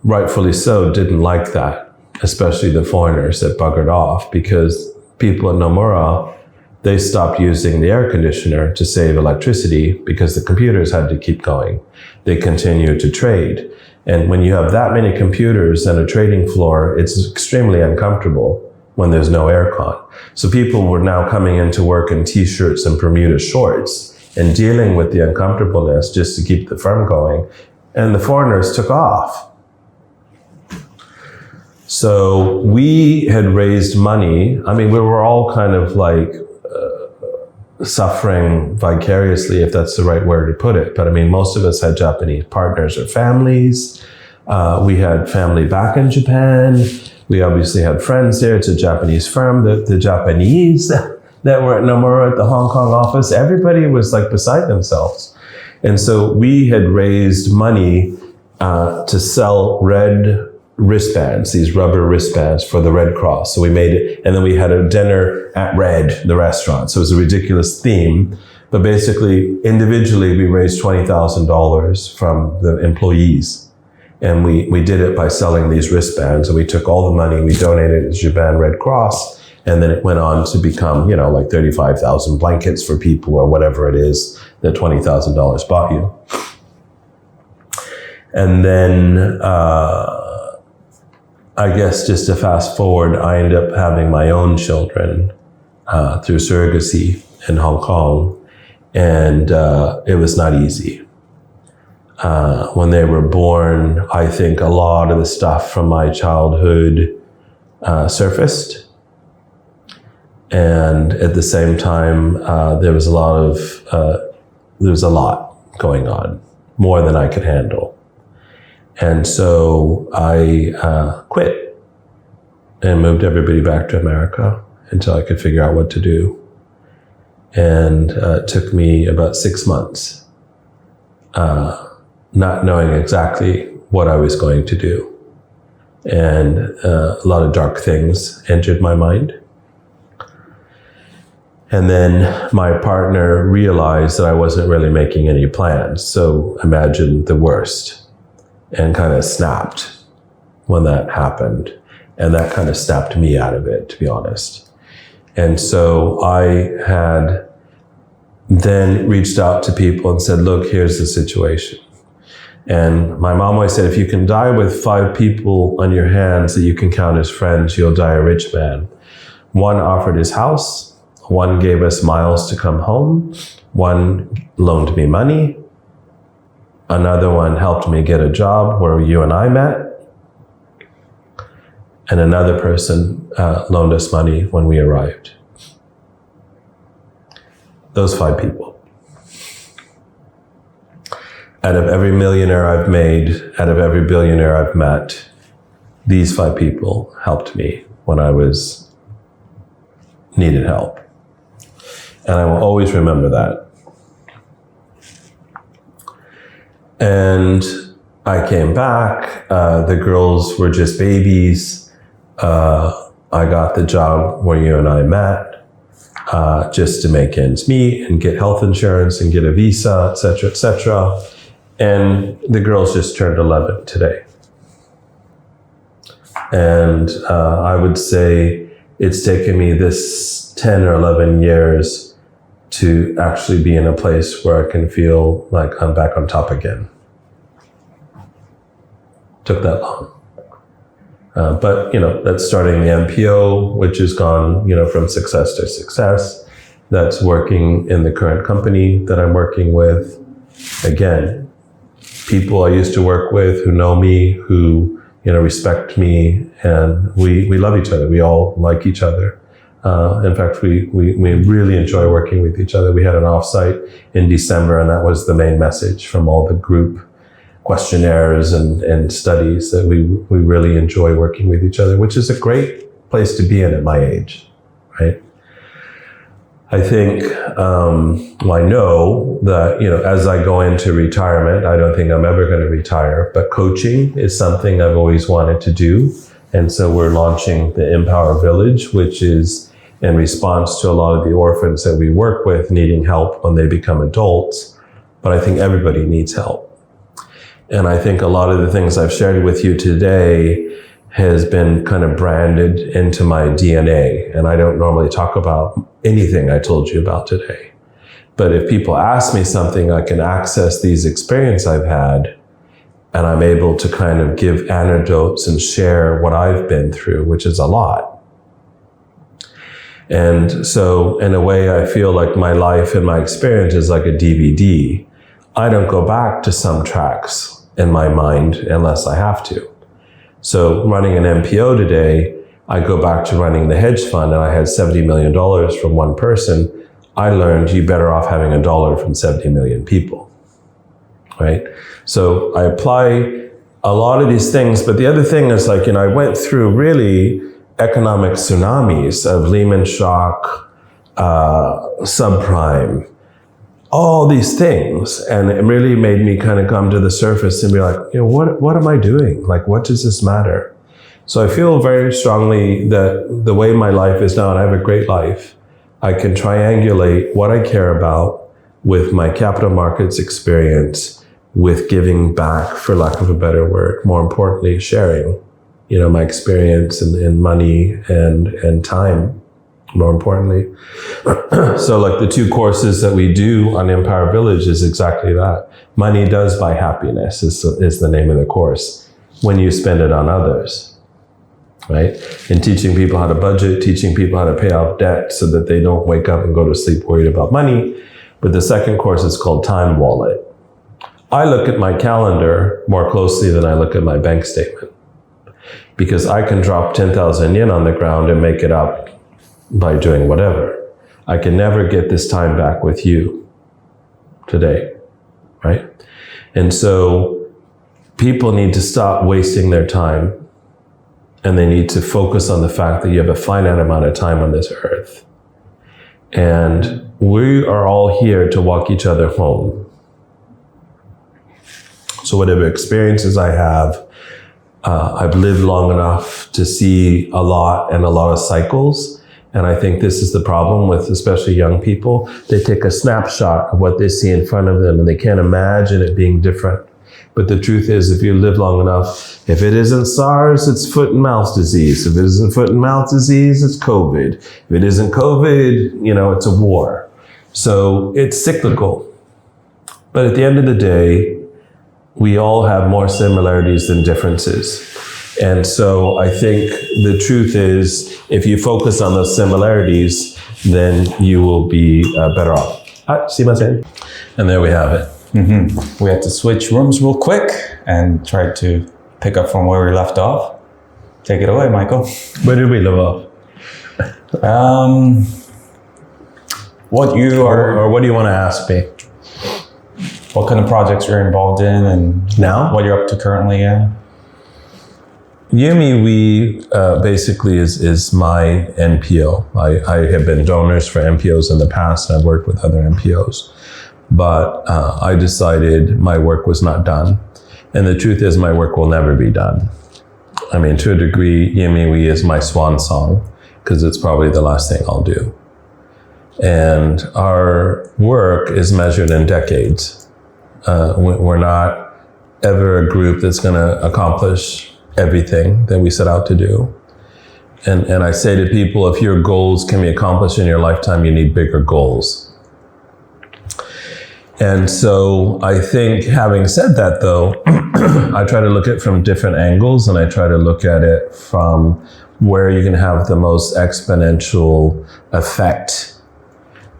rightfully so, didn't like that, especially the foreigners that buggered off, because people in Nomura, they stopped using the air conditioner to save electricity because the computers had to keep going. They continued to trade. And when you have that many computers and a trading floor, it's extremely uncomfortable when there's no aircon. So people were now coming into work in t-shirts and Bermuda shorts and dealing with the uncomfortableness just to keep the firm going. And the foreigners took off. So we had raised money. I mean, we were all kind of like suffering vicariously, if that's the right word to put it. But I mean, most of us had Japanese partners or families. We had family back in Japan. We obviously had friends there. It's a Japanese firm. The Japanese that were at Nomura at the Hong Kong office, everybody was like beside themselves. And so we had raised money to sell red wristbands, these rubber wristbands for the Red Cross. So we made it, and then we had a dinner at Red, the restaurant. So it was a ridiculous theme. But basically, individually, we raised $20,000 from the employees. And we did it by selling these wristbands. And we took all the money, we donated it to Japan Red Cross. And then it went on to become, like 35,000 blankets for people or whatever it is that $20,000 bought you. And then, I guess just to fast forward, I ended up having my own children through surrogacy in Hong Kong. And it was not easy. When they were born, I think a lot of the stuff from my childhood surfaced. And at the same time, there was a lot going on, more than I could handle. And so I quit and moved everybody back to America until I could figure out what to do. And it took me about 6 months, not knowing exactly what I was going to do. And a lot of dark things entered my mind. And then my partner realized that I wasn't really making any plans. So imagine the worst, and kind of snapped when that happened. And that kind of snapped me out of it, to be honest. And so I had then reached out to people and said, look, here's the situation. And my mom always said, if you can die with 5 people on your hands that you can count as friends, you'll die a rich man. One offered his house. One gave us miles to come home. One loaned me money. Another one helped me get a job where you and I met. And another person loaned us money when we arrived. Those 5 people. Out of every millionaire I've made, out of every billionaire I've met, these 5 people helped me when I needed help. And I will always remember that. And I came back, the girls were just babies. I got the job where you and I met, just to make ends meet and get health insurance and get a visa, et cetera, et cetera. And the girls just turned 11 today. And I would say it's taken me this 10 or 11 years to actually be in a place where I can feel like I'm back on top again. Took that long. But, that's starting the NPO, which has gone, from success to success. That's working in the current company that I'm working with. Again, people I used to work with who know me, who, respect me, and we love each other. We all like each other. In fact, we really enjoy working with each other. We had an offsite in December, and that was the main message from all the group questionnaires and studies, that we really enjoy working with each other, which is a great place to be in at my age, right? I think, I know that, as I go into retirement, I don't think I'm ever going to retire, but coaching is something I've always wanted to do. And so we're launching the Empower Village, which is in response to a lot of the orphans that we work with needing help when they become adults. But I think everybody needs help. And I think a lot of the things I've shared with you today has been kind of branded into my DNA. And I don't normally talk about anything I told you about today. But if people ask me something, I can access these experiences I've had, and I'm able to kind of give anecdotes and share what I've been through, which is a lot. And so in a way, I feel like my life and my experience is like a DVD. I don't go back to some tracks in my mind unless I have to. So running an NPO today, I go back to running the hedge fund, and I had $70 million from one person. I learned you're better off having $1 from 70 million people, right? So I apply a lot of these things. But the other thing is like, I went through really economic tsunamis of Lehman shock, subprime, all these things. And it really made me kind of come to the surface and be like, what am I doing? Like, what does this matter? So I feel very strongly that the way my life is now, and I have a great life, I can triangulate what I care about with my capital markets experience, with giving back, for lack of a better word, more importantly, sharing, my experience and money and time, more importantly. So like the 2 courses that we do on Empower Village is exactly that. Money does buy happiness is the name of the course when you spend it on others. Right? And teaching people how to budget, teaching people how to pay off debt so that they don't wake up and go to sleep worried about money. But the second course is called Time Wallet. I look at my calendar more closely than I look at my bank statement, because I can drop 10,000 yen on the ground and make it up by doing whatever. I can never get this time back with you today, right? And so people need to stop wasting their time. And they need to focus on the fact that you have a finite amount of time on this earth. And we are all here to walk each other home. So whatever experiences I have, I've lived long enough to see a lot and a lot of cycles. And I think this is the problem with especially young people. They take a snapshot of what they see in front of them and they can't imagine it being different. But the truth is, if you live long enough, if it isn't SARS, it's foot and mouth disease. If it isn't foot and mouth disease, it's COVID. If it isn't COVID, it's a war. So it's cyclical. But at the end of the day, we all have more similarities than differences. And so I think the truth is, if you focus on those similarities, then you will be better off. Sumimasen. And there we have it. Mm-hmm. We had to switch rooms real quick and try to pick up from where we left off. Take it away, Michael. Where did we leave off? What you are, or what do you want to ask me? What kind of projects you're involved in, and now what you're up to currently? Yeah. YouMeWe basically is my NPO. I have been donors for NPOs in the past, and I've worked with other NPOs. But I decided my work was not done. And the truth is, my work will never be done. I mean, to a degree, YouMeWe is my swan song, because it's probably the last thing I'll do. And our work is measured in decades. We're not ever a group that's going to accomplish everything that we set out to do. And I say to people, if your goals can be accomplished in your lifetime, you need bigger goals. And so I think, having said that, though, I try to look at it from different angles, and I try to look at it from where you can have the most exponential effect.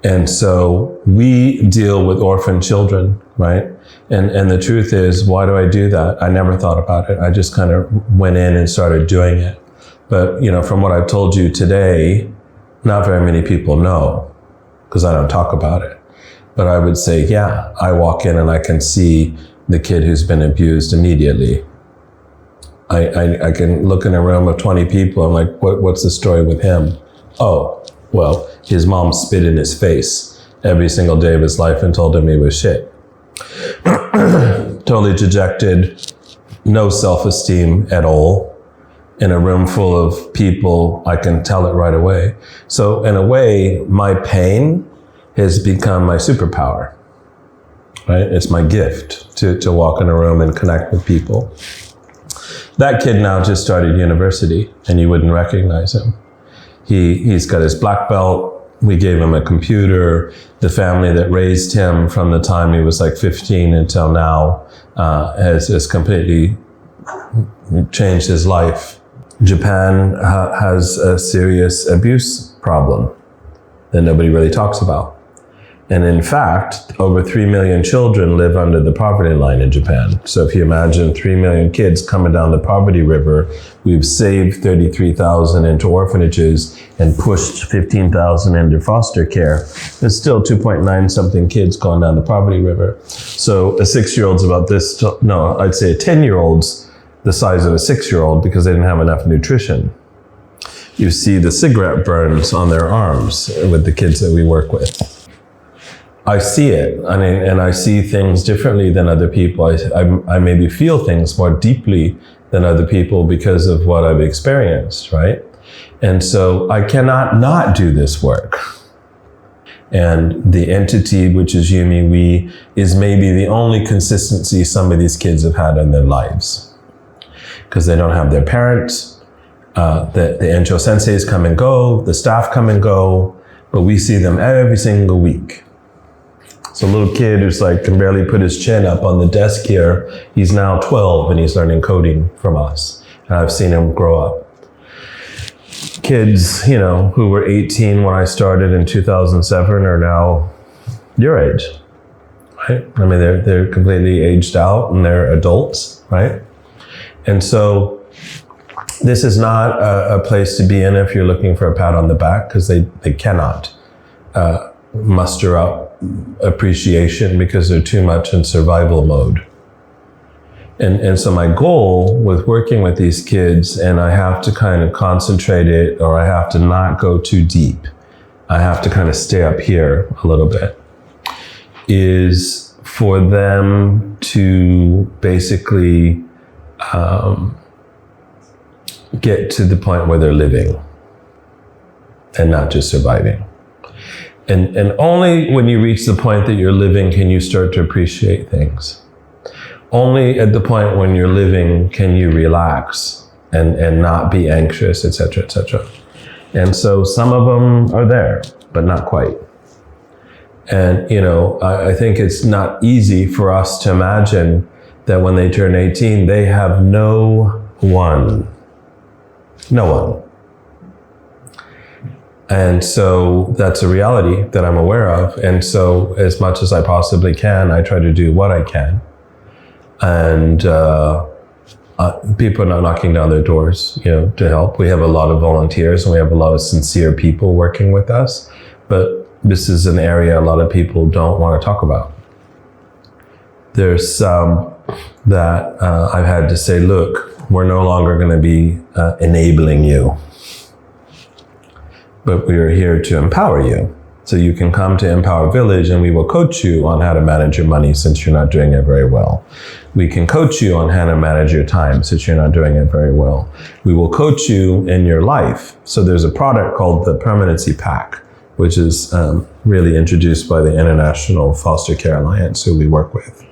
And so we deal with orphan children, right? And the truth is, why do I do that? I never thought about it. I just kind of went in and started doing it. But, from what I've told you today, not very many people know, because I don't talk about it. But I would say, yeah, I walk in and I can see the kid who's been abused immediately. I can look in a room of 20 people. I'm like, what's the story with him? Oh, well, his mom spit in his face every single day of his life and told him he was shit. Totally dejected, no self-esteem at all. In a room full of people, I can tell it right away. So in a way, my pain has become my superpower, right? It's my gift to walk in a room and connect with people. That kid now just started university, and you wouldn't recognize him. He's got his black belt. We gave him a computer. The family that raised him from the time he was like 15 until now has completely changed his life. Japan has a serious abuse problem that nobody really talks about. And in fact, over 3 million children live under the poverty line in Japan. So if you imagine 3 million kids coming down the poverty river, we've saved 33,000 into orphanages and pushed 15,000 into foster care. There's still 2.9 something kids going down the poverty river. So a 6-year-old's about this, no, I'd say a 10-year-old's the size of a 6-year-old because they didn't have enough nutrition. You see the cigarette burns on their arms with the kids that we work with. I see it, and I see things differently than other people. I maybe feel things more deeply than other people because of what I've experienced, right? And so I cannot not do this work. And the entity, which is YouMeWe, is maybe the only consistency some of these kids have had in their lives. Because they don't have their parents, the Encho senseis come and go, the staff come and go, but we see them every single week. So a little kid who's like can barely put his chin up on the desk here, he's now 12 and he's learning coding from us. And I've seen him grow up. Kids, who were 18 when I started in 2007 are now your age, right? I mean, they're completely aged out and they're adults, right? And so this is not a place to be in if you're looking for a pat on the back, because they cannot muster up appreciation because they're too much in survival mode. And so my goal with working with these kids, and I have to kind of concentrate it, or I have to not go too deep, I have to kind of stay up here a little bit, is for them to basically get to the point where they're living and not just surviving. And only when you reach the point that you're living can you start to appreciate things. Only at the point when you're living can you relax and not be anxious, etc., etc. And so some of them are there, but not quite. And, I think it's not easy for us to imagine that when they turn 18, they have no one. And so that's a reality that I'm aware of. And so as much as I possibly can, I try to do what I can. And people are not knocking down their doors, to help. We have a lot of volunteers and we have a lot of sincere people working with us. But this is an area a lot of people don't want to talk about. There's some that I've had to say, look, we're no longer going to be enabling you, but we are here to empower you. So you can come to Empower Village and we will coach you on how to manage your money since you're not doing it very well. We can coach you on how to manage your time since you're not doing it very well. We will coach you in your life. So there's a product called the Permanency Pack, which is really introduced by the International Foster Care Alliance, who we work with.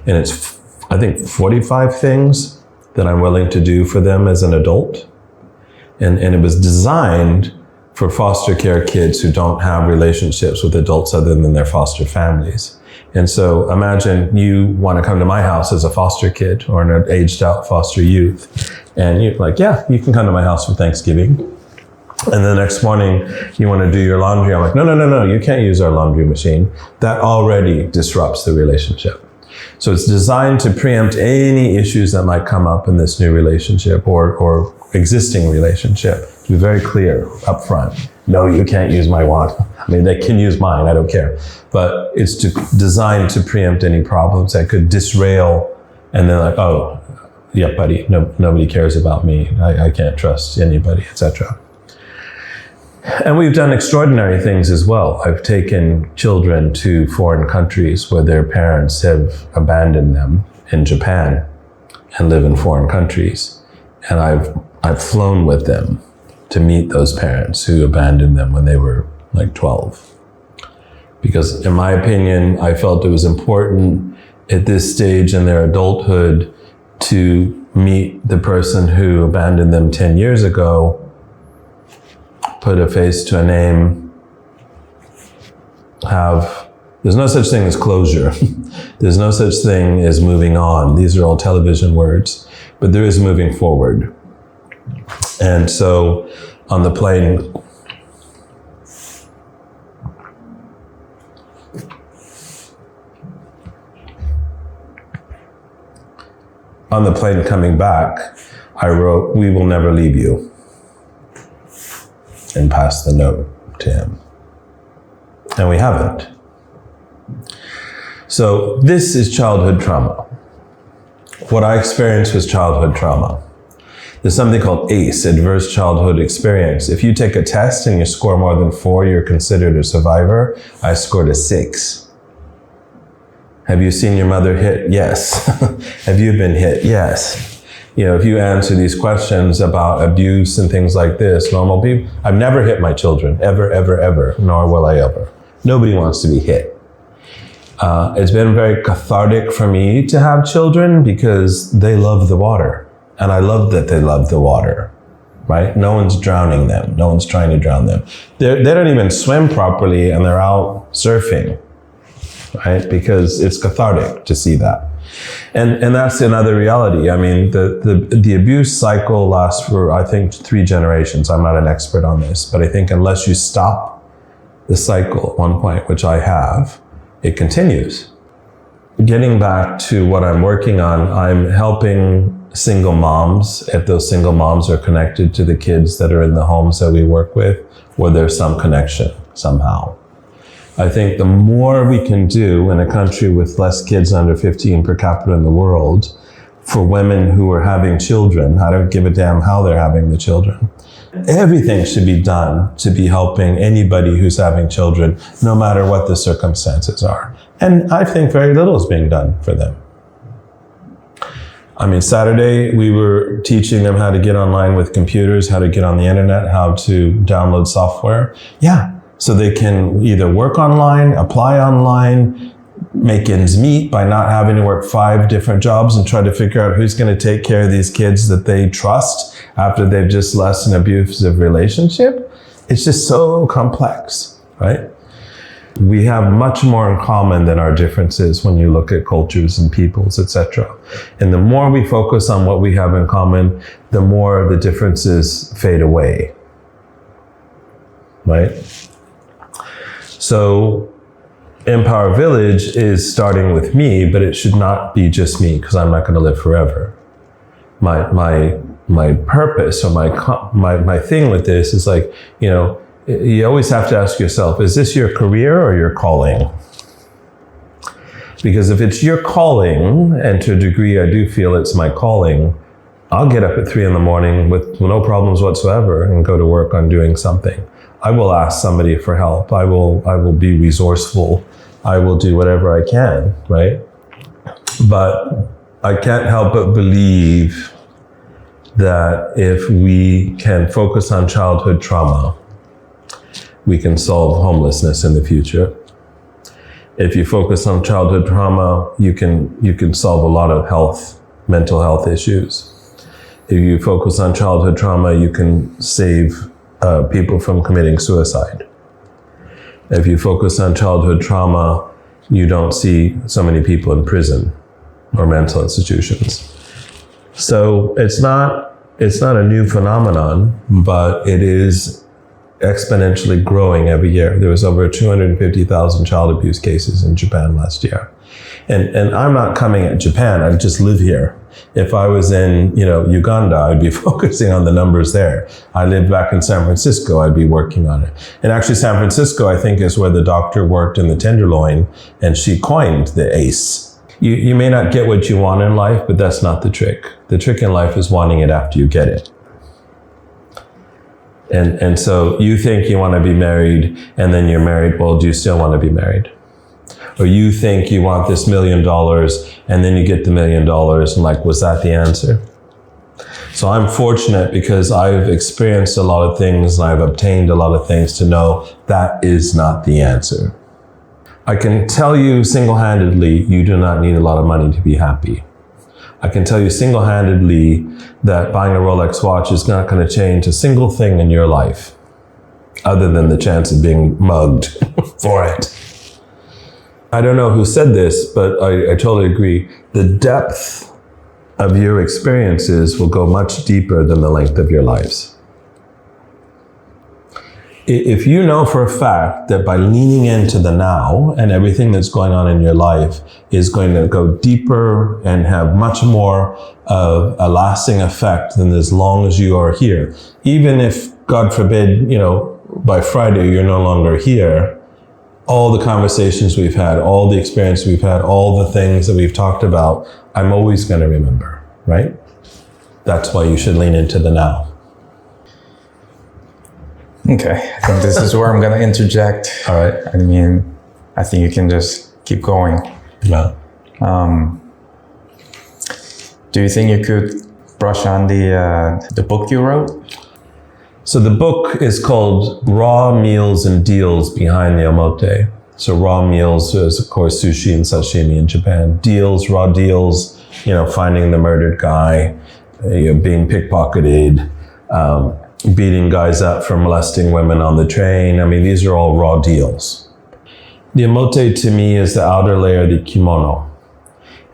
And it's, I think, 45 things that I'm willing to do for them as an adult. And it was designed for foster care kids who don't have relationships with adults other than their foster families. And so imagine you want to come to my house as a foster kid or an aged out foster youth. And you're like, yeah, you can come to my house for Thanksgiving. And the next morning you want to do your laundry. I'm like, no, you can't use our laundry machine. That already disrupts the relationship. So it's designed to preempt any issues that might come up in this new relationship or existing relationship. To be very clear up front. No, you can't use my wand. I mean, they can use mine, I don't care. But it's designed to preempt any problems that could disrail, and then like, oh, yeah, buddy, nobody cares about me. I can't trust anybody, etc. And we've done extraordinary things as well. I've taken children to foreign countries where their parents have abandoned them in Japan and live in foreign countries. And I've flown with them to meet those parents who abandoned them when they were like 12. Because in my opinion, I felt it was important at this stage in their adulthood to meet the person who abandoned them 10 years ago, put a face to a name, there's no such thing as closure. There's no such thing as moving on. These are all television words, but there is moving forward. And so on the plane, coming back, I wrote, "We will never leave you," and passed the note to him. And we haven't. So this is childhood trauma. What I experienced was childhood trauma. There's something called ACE, Adverse Childhood Experience. If you take a test and you score more than 4, you're considered a survivor. I scored a 6. Have you seen your mother hit? Yes. Have you been hit? Yes. You know, if you answer these questions about abuse and things like this, normal people, I've never hit my children, ever, ever, ever, nor will I ever. Nobody wants to be hit. It's been very cathartic for me to have children because they love the water. And I love that they love the water, right? No one's drowning them. No one's trying to drown them. They don't even swim properly and they're out surfing, right? Because it's cathartic to see that. And that's another reality. I mean, the abuse cycle lasts for, I think, 3 generations. I'm not an expert on this, but I think unless you stop the cycle at one point, which I have, it continues. Getting back to what I'm working on, I'm helping single moms, if those single moms are connected to the kids that are in the homes that we work with, where there's some connection somehow. I think the more we can do in a country with less kids under 15 per capita in the world, for women who are having children, I don't give a damn how they're having the children. Everything should be done to be helping anybody who's having children, no matter what the circumstances are. And I think very little is being done for them. I mean, Saturday, we were teaching them how to get online with computers, how to get on the internet, how to download software. Yeah, so they can either work online, apply online, make ends meet by not having to work 5 different jobs and try to figure out who's going to take care of these kids that they trust after they've just left an abusive relationship. It's just so complex, right? We have much more in common than our differences when you look at cultures and peoples, etc. And the more we focus on what we have in common, the more the differences fade away, right? So Empower Village is starting with me, but it should not be just me because I'm not going to live forever. My purpose or my thing with this is like, you know, you always have to ask yourself, is this your career or your calling? Because if it's your calling, and to a degree I do feel it's my calling, I'll get up at 3 a.m. with no problems whatsoever and go to work on doing something. I will ask somebody for help. I will be resourceful. I will do whatever I can, right? But I can't help but believe that if we can focus on childhood trauma, we can solve homelessness in the future. If you focus on childhood trauma, you can solve a lot of mental health issues. If you focus on childhood trauma, you can save people from committing suicide. If you focus on childhood trauma, you don't see so many people in prison or mental institutions. So it's not a new phenomenon, but it is exponentially growing every year. There was over 250,000 child abuse cases in Japan last year. And I'm not coming at Japan, I just live here. If I was in, Uganda, I'd be focusing on the numbers there. I lived back in San Francisco, I'd be working on it. And actually San Francisco, I think, is where the doctor worked in the Tenderloin, and she coined the ACE. You may not get what you want in life, but that's not the trick. The trick in life is wanting it after you get it. And so you think you want to be married, and then you're married. Well, do you still want to be married? Or you think you want this $1 million, and then you get the $1 million, and like, was that the answer? So I'm fortunate because I've experienced a lot of things, and I've obtained a lot of things to know that is not the answer. I can tell you single-handedly, you do not need a lot of money to be happy. I can tell you single-handedly that buying a Rolex watch is not going to change a single thing in your life, other than the chance of being mugged for it. I don't know who said this, but I totally agree. The depth of your experiences will go much deeper than the length of your lives. If you know for a fact that by leaning into the now and everything that's going on in your life is going to go deeper and have much more of a lasting effect than as long as you are here, even if, God forbid, by Friday you're no longer here, all the conversations we've had, all the experience we've had, all the things that we've talked about I'm always going to remember, right? That's why you should lean into the now. Okay, I think this is where I'm going to interject. All right. I mean, I think you can just keep going. Yeah. Do you think you could brush on the book you wrote? So the book is called Raw Meals and Deals Behind the Omote. So raw meals is, of course, sushi and sashimi in Japan. Deals, raw deals, finding the murdered guy, being pickpocketed, beating guys up for molesting women on the train. I mean, these are all raw deals. The omote to me is the outer layer, the kimono.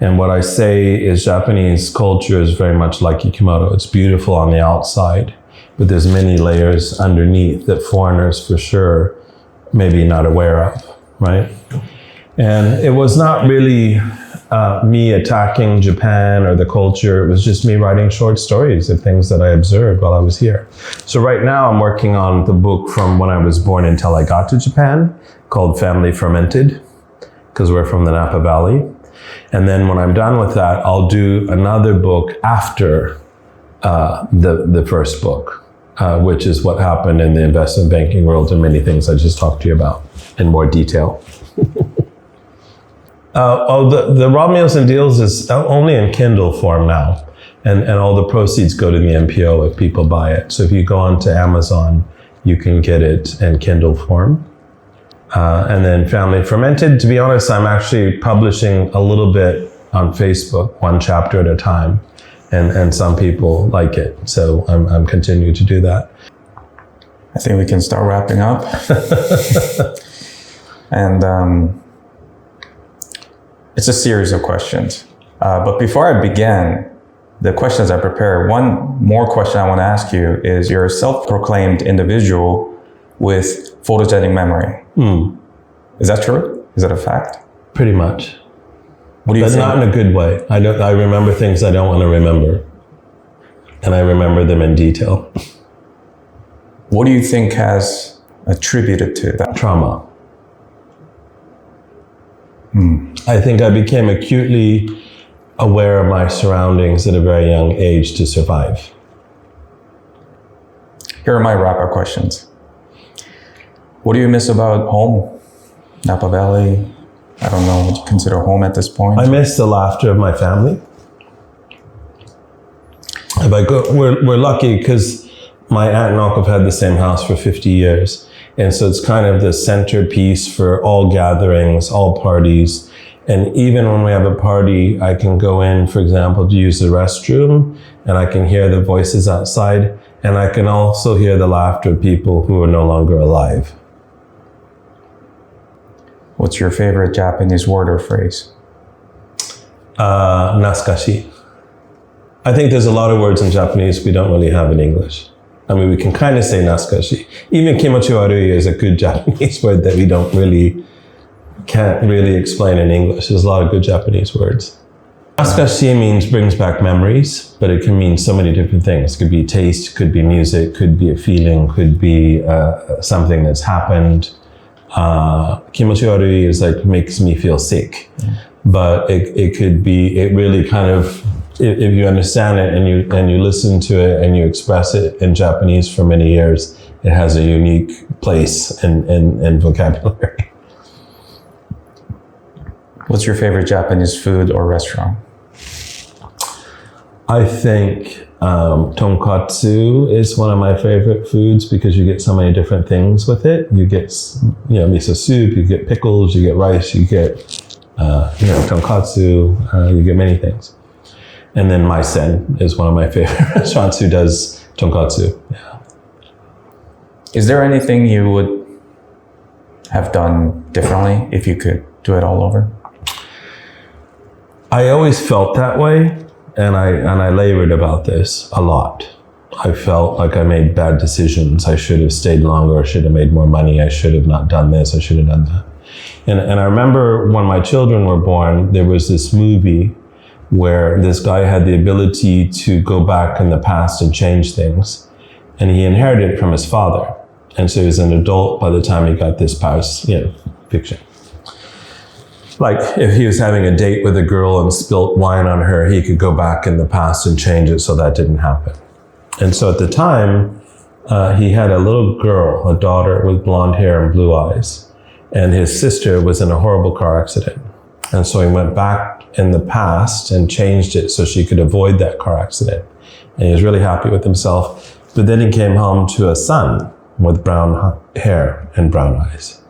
And what I say is Japanese culture is very much like a kimono. It's beautiful on the outside, but there's many layers underneath that foreigners for sure maybe not aware of, right? And it was not really me attacking Japan or the culture. It was just me writing short stories of things that I observed while I was here. So right now I'm working on the book from when I was born until I got to Japan, called Family Fermented, because we're from the Napa Valley. And then when I'm done with that, I'll do another book after the first book, which is what happened in the investment banking world and many things I just talked to you about in more detail. The Raw Meals and Deals is only in Kindle form now. And all the proceeds go to the NPO if people buy it. So if you go onto Amazon, you can get it in Kindle form. And then Family Fermented, to be honest, I'm actually publishing a little bit on Facebook, one chapter at a time. And some people like it. So I'm continuing to do that. I think we can start wrapping up. And it's a series of questions. But before I begin, the questions I prepared, one more question I want to ask you is, you're a self-proclaimed individual with photogenic memory. Is that true? Is that a fact? Pretty much. What do you think? But not in a good way. I remember things I don't want to remember. And I remember them in detail. What do you think has attributed to that? Trauma. I think I became acutely aware of my surroundings at a very young age to survive. Here are my wrap-up questions. What do you miss about home? Napa Valley? I don't know what you consider home at this point. I miss the laughter of my family. We're lucky because my aunt and uncle have had the same house for 50 years. And so it's kind of the centerpiece for all gatherings, all parties. And even when we have a party, I can go in, for example, to use the restroom, and I can hear the voices outside. And I can also hear the laughter of people who are no longer alive. What's your favorite Japanese word or phrase? Nasukashi. I think there's a lot of words in Japanese we don't really have in English. I mean, we can kind of say nasukashi. Even kimochiwarui is a good Japanese word that we can't really explain in English. There's a lot of good Japanese words. Nasukashi means brings back memories, but it can mean so many different things. It could be taste, could be music, could be a feeling, could be something that's happened. Kimochiwarui is like makes me feel sick, but it could be, it really kind of, if you understand it and you listen to it and you express it in Japanese for many years, it has a unique place in vocabulary. What's your favorite Japanese food or restaurant? I think tonkatsu is one of my favorite foods because you get so many different things with it. You get, miso soup, you get pickles, you get rice, you get, tonkatsu, you get many things. And then Maisen is one of my favorite restaurants who does tonkatsu. Yeah. Is there anything you would have done differently if you could do it all over? I always felt that way, and I labored about this a lot. I felt like I made bad decisions. I should have stayed longer. I should have made more money. I should have not done this. I should have done that. And I remember when my children were born, there was this movie where this guy had the ability to go back in the past and change things. And he inherited it from his father. And so he was an adult by the time he got this past, fiction. Like if he was having a date with a girl and spilt wine on her, he could go back in the past and change it so that didn't happen. And so at the time, he had a little girl, a daughter with blonde hair and blue eyes. And his sister was in a horrible car accident. And so he went back in the past and changed it so she could avoid that car accident. And he was really happy with himself. But then he came home to a son with brown hair and brown eyes.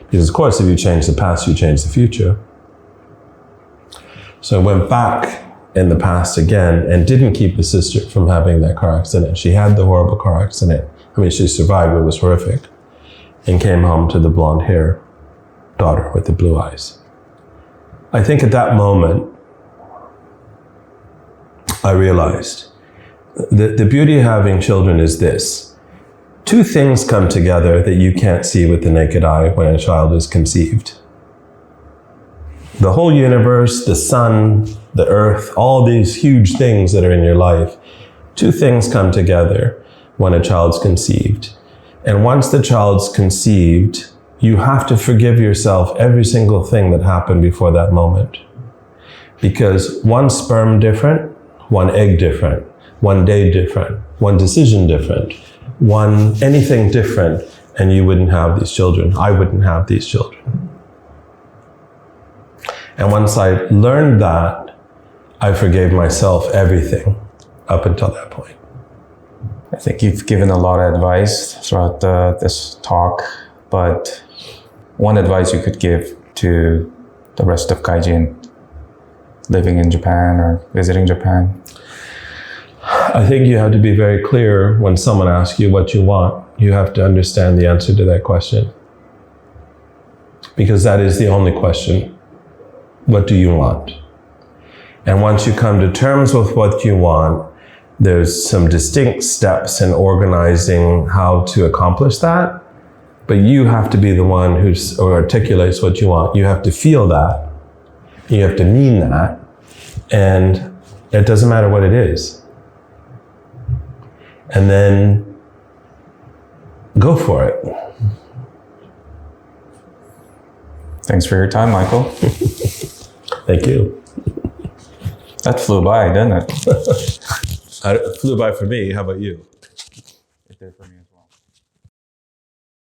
Because of course, if you change the past, you change the future. So I went back in the past again and didn't keep the sister from having that car accident. She had the horrible car accident. I mean, she survived, but it was horrific. And came home to the blonde hair daughter with the blue eyes. I think at that moment, I realized that the beauty of having children is this. Two things come together that you can't see with the naked eye when a child is conceived. The whole universe, the sun, the earth, all these huge things that are in your life, two things come together when a child's conceived. And once the child's conceived, you have to forgive yourself every single thing that happened before that moment. Because one sperm different, one egg different, one day different, one decision different, one anything different, and you wouldn't have these children. I wouldn't have these children. And once I learned that, I forgave myself everything up until that point. I think you've given a lot of advice throughout this talk, but one advice you could give to the rest of Gaijin living in Japan or visiting Japan? I think you have to be very clear when someone asks you what you want. You have to understand the answer to that question. Because that is the only question. What do you want? And once you come to terms with what you want, there's some distinct steps in organizing how to accomplish that. But you have to be the one who articulates what you want. You have to feel that. You have to mean that. And it doesn't matter what it is. And then go for it. Thanks for your time, Michael. Thank you. That flew by, didn't it? It flew by for me. How about you? It did for me.